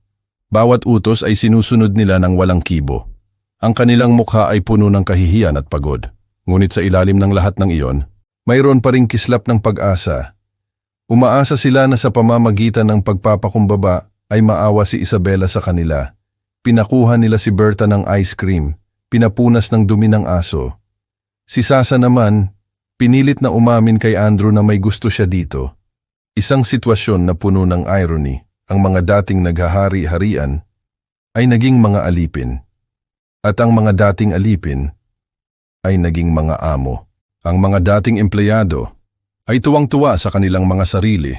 A: Bawat utos ay sinusunod nila ng walang kibo. Ang kanilang mukha ay puno ng kahihiyan at pagod. Ngunit sa ilalim ng lahat ng iyon, mayroon pa ring kislap ng pag-asa. Umaasa sila na sa pamamagitan ng pagpapakumbaba ay maawa si Isabela sa kanila. Pinakuha nila si Berta ng ice cream, pinapunas ng dumi ng aso. Si Sasa naman, pinilit na umamin kay Andrew na may gusto siya dito. Isang sitwasyon na puno ng irony. Ang mga dating naghahari-harian ay naging mga alipin. At ang mga dating alipin ay naging mga amo. Ang mga dating empleyado ay tuwang-tuwa sa kanilang mga sarili.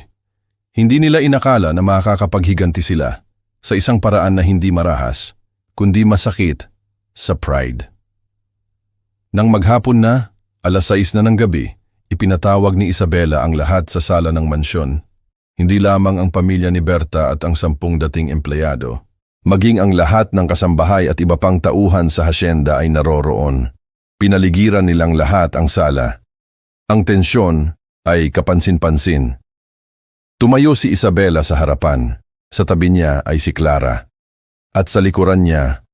A: Hindi nila inakala na makakapaghiganti sila sa isang paraan na hindi marahas, kundi masakit sa pride. Nang maghapon na, 6:00 na ng gabi, Ipinatawag ni Isabela ang lahat sa sala ng mansyon. Hindi lamang ang pamilya ni Berta at ang 10 dating empleyado. Maging ang lahat ng kasambahay at iba pang tauhan sa hasyenda ay naroroon. Pinaligiran nilang lahat ang sala. Ang tensyon ay kapansin-pansin. Tumayo si Isabela sa harapan. Sa tabi niya ay si Clara. At sa likuran niya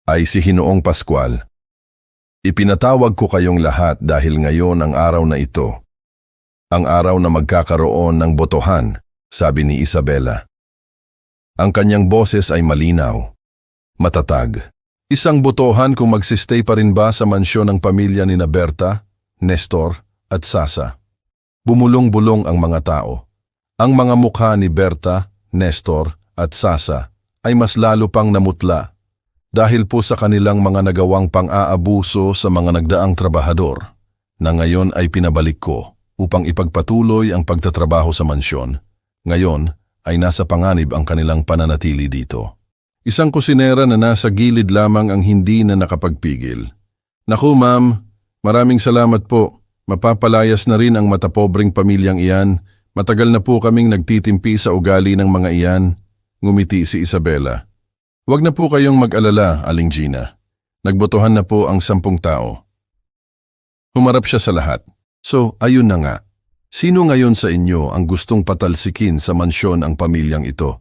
A: ay si Ginoong Pascual. Ipinatawag ko kayong lahat dahil ngayon ang araw na ito. Ang araw na magkakaroon ng botohan, sabi ni Isabela. Ang kanyang boses ay malinaw, matatag. Isang botohan kung magsistay pa rin ba sa mansyon ng pamilya ni Berta, Nestor at Sasa. Bumulong-bulong ang mga tao. Ang mga mukha ni Berta, Nestor at Sasa ay mas lalo pang namutla dahil po sa kanilang mga nagawang pang-aabuso sa mga nagdaang trabahador na ngayon ay pinabalik ko upang ipagpatuloy ang pagtatrabaho sa mansyon. Ngayon ay nasa panganib ang kanilang pananatili dito. Isang kusinera na nasa gilid lamang ang hindi na nakapagpigil. Naku ma'am, maraming salamat po. Mapapalayas na rin ang matapobreng pamilyang iyan. Matagal na po kaming nagtitimpi sa ugali ng mga iyan. Ngumiti si Isabela. Huwag na po kayong mag-alala, Aling Gina. Nagbotohan na po ang 10 tao. Humarap siya sa lahat. So, ayun na nga. Sino ngayon sa inyo ang gustong patalsikin sa mansyon ang pamilyang ito?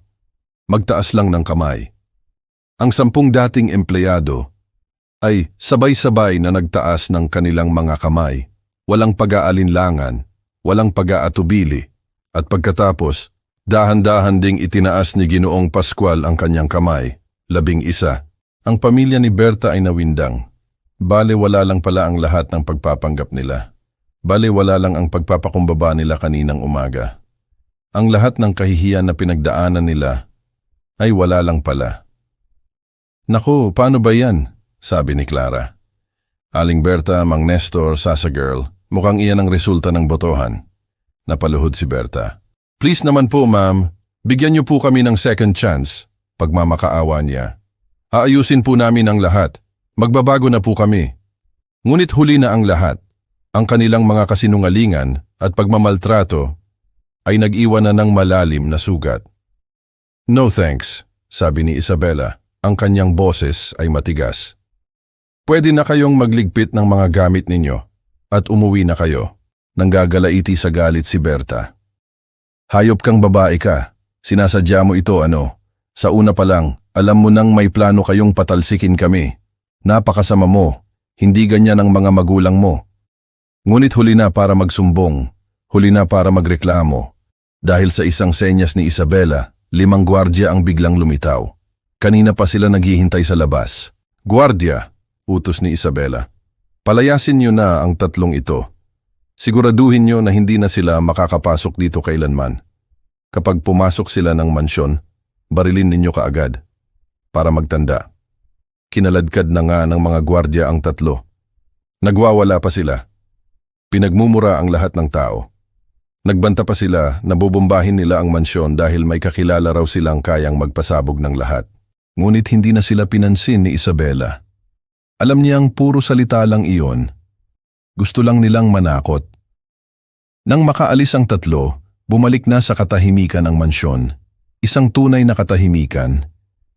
A: Magtaas lang ng kamay. Ang 10 dating empleyado ay sabay-sabay na nagtaas ng kanilang mga kamay. Walang pag-aalinlangan, walang pag-aatubili. At pagkatapos, dahan-dahan ding itinaas ni Ginoong Pascual ang kanyang kamay. 11. Ang pamilya ni Berta ay nawindang. Bale wala lang pala ang lahat ng pagpapanggap nila. Bale wala lang ang pagpapakumbaba nila kaninang umaga. Ang lahat ng kahihiyan na pinagdaanan nila ay wala lang pala. Naku, paano ba yan? Sabi ni Clara. Aling Berta, Mang Nestor, Sasa Girl, mukhang iyan ang resulta ng botohan. Napaluhod si Berta. Please naman po ma'am, bigyan niyo po kami ng second chance. Pagmamakaawa niya. Aayusin po namin ang lahat. Magbabago na po kami. Ngunit huli na ang lahat. Ang kanilang mga kasinungalingan at pagmamaltrato ay nag-iwan na ng malalim na sugat. No thanks, sabi ni Isabela. Ang kanyang boses ay matigas. Pwede na kayong magligpit ng mga gamit ninyo at umuwi na kayo. Nanggagalaiti sa galit si Berta. Hayop kang babae ka. Sinasadya mo ito ano? Sa una pa lang, alam mo nang may plano kayong patalsikin kami. Napakasama mo. Hindi ganyan ang mga magulang mo. Ngunit huli na para magsumbong. Huli na para magreklamo. Dahil sa isang senyas ni Isabela, 5 gwardya ang biglang lumitaw. Kanina pa sila naghihintay sa labas. Gwardya, utos ni Isabela. Palayasin niyo na ang 3 ito. Siguraduhin niyo na hindi na sila makakapasok dito kailanman. Kapag pumasok sila ng mansyon, barilin ninyo kaagad. Para magtanda. Kinaladkad na nga ng mga gwardya ang 3. Nagwawala pa sila. Pinagmumura ang lahat ng tao. Nagbanta pa sila na bubombahin nila ang mansyon dahil may kakilala raw silang kayang magpasabog ng lahat. Ngunit hindi na sila pinansin ni Isabela. Alam niyang puro salita lang iyon. Gusto lang nilang manakot. Nang makaalis ang 3, bumalik na sa katahimikan ang mansyon. Isang tunay na katahimikan,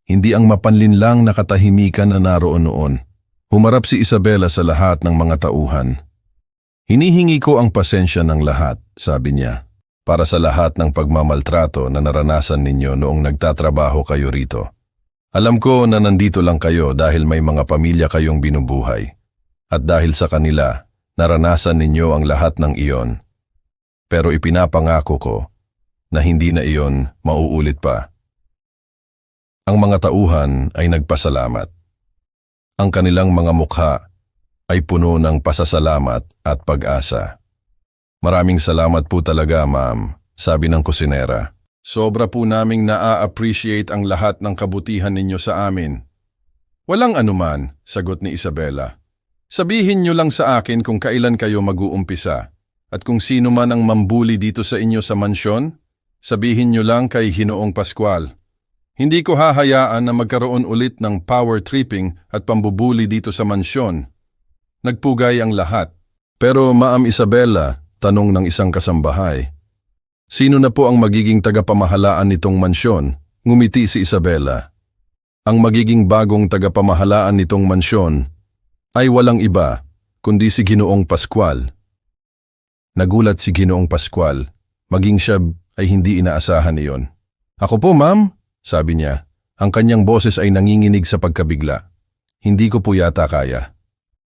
A: hindi ang mapanlinlang na katahimikan na naroon noon. Humarap si Isabela sa lahat ng mga tauhan. Hinihingi ko ang pasensya ng lahat, sabi niya, para sa lahat ng pagmamaltrato na naranasan ninyo noong nagtatrabaho kayo rito. Alam ko na nandito lang kayo dahil may mga pamilya kayong binubuhay. At dahil sa kanila, naranasan ninyo ang lahat ng iyon. Pero ipinapangako ko, na hindi na iyon mauulit pa. Ang mga tauhan ay nagpasalamat. Ang kanilang mga mukha ay puno ng pasasalamat at pag-asa. Maraming salamat po talaga, ma'am, sabi ng kusinera. Sobra po naming naa-appreciate ang lahat ng kabutihan ninyo sa amin. Walang anuman, sagot ni Isabela. Sabihin nyo lang sa akin kung kailan kayo mag-uumpisa at kung sino man ang mambuli dito sa inyo sa mansyon. Sabihin nyo lang kay Ginoong Pascual. Hindi ko hahayaan na magkaroon ulit ng power tripping at pambubuli dito sa mansyon. Nagpugay ang lahat. Pero Ma'am Isabela, tanong ng isang kasambahay, sino na po ang magiging tagapamahalaan nitong mansyon? Ngumiti si Isabela. Ang magiging bagong tagapamahalaan nitong mansyon ay walang iba kundi si Ginoong Pascual. Nagulat si Ginoong Pascual, maging siya ay hindi inaasahan iyon. Ako po ma'am, sabi niya, ang kanyang boses ay nanginginig sa pagkabigla. Hindi ko po yata kaya.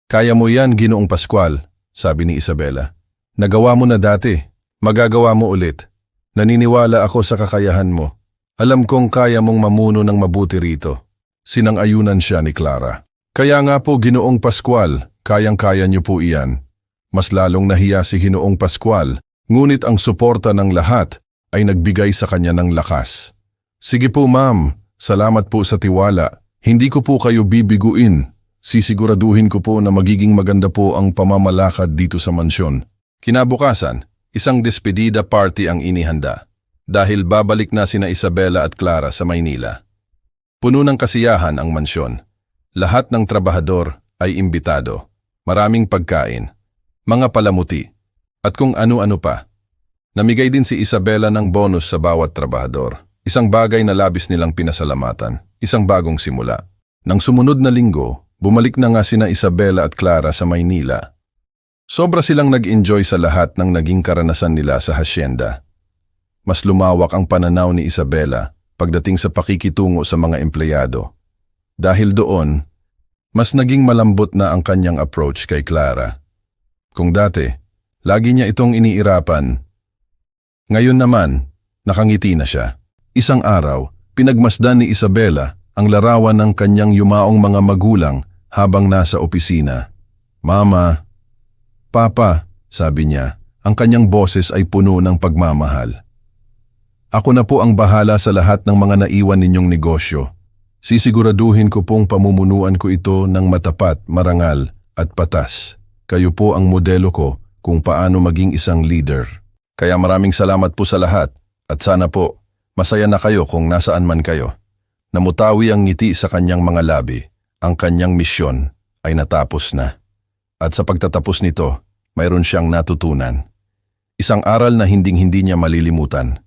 A: Kaya mo yan, Ginoong Pascual, sabi ni Isabela. Nagawa mo na dati, magagawa mo ulit. Naniniwala ako sa kakayahan mo. Alam kong kaya mong mamuno ng mabuti rito. Sinang-ayunan siya ni Clara. Kaya nga po, Ginoong Pascual, kayang-kaya niyo po iyan. Mas lalong nahiya si Ginoong Pascual, ngunit ang suporta ng lahat ay nagbigay sa kanya ng lakas. Sige po ma'am, salamat po sa tiwala. Hindi ko po kayo bibiguin. Sisiguraduhin ko po na magiging maganda po ang pamamalakad dito sa mansyon. Kinabukasan, isang despedida party ang inihanda dahil babalik na sina Isabela at Clara sa Maynila. Puno ng kasiyahan ang mansyon. Lahat ng trabahador ay imbitado. Maraming pagkain, mga palamuti, at kung ano-ano pa. Namigay din si Isabela ng bonus sa bawat trabahador. Isang bagay na labis nilang pinasalamatan, isang bagong simula. Nang sumunod na linggo, bumalik na nga sina Isabela at Clara sa Maynila. Sobra silang nag-enjoy sa lahat ng naging karanasan nila sa hasyenda. Mas lumawak ang pananaw ni Isabela pagdating sa pakikitungo sa mga empleyado. Dahil doon, mas naging malambot na ang kanyang approach kay Clara. Kung dati, lagi niya itong iniirapan. Ngayon naman, nakangiti na siya. Isang araw, pinagmasdan ni Isabela ang larawan ng kanyang yumaong mga magulang habang nasa opisina. Mama, Papa, sabi niya, ang kanyang boses ay puno ng pagmamahal. Ako na po ang bahala sa lahat ng mga naiwan ninyong negosyo. Sisiguraduhin ko pong pamumunuan ko ito ng matapat, marangal at patas. Kayo po ang modelo ko kung paano maging isang leader. Kaya maraming salamat po sa lahat at sana po masaya na kayo kung nasaan man kayo. Namutawi ang ngiti sa kanyang mga labi. Ang kanyang misyon ay natapos na. At sa pagtatapos nito, mayroon siyang natutunan. Isang aral na hinding-hindi niya malilimutan.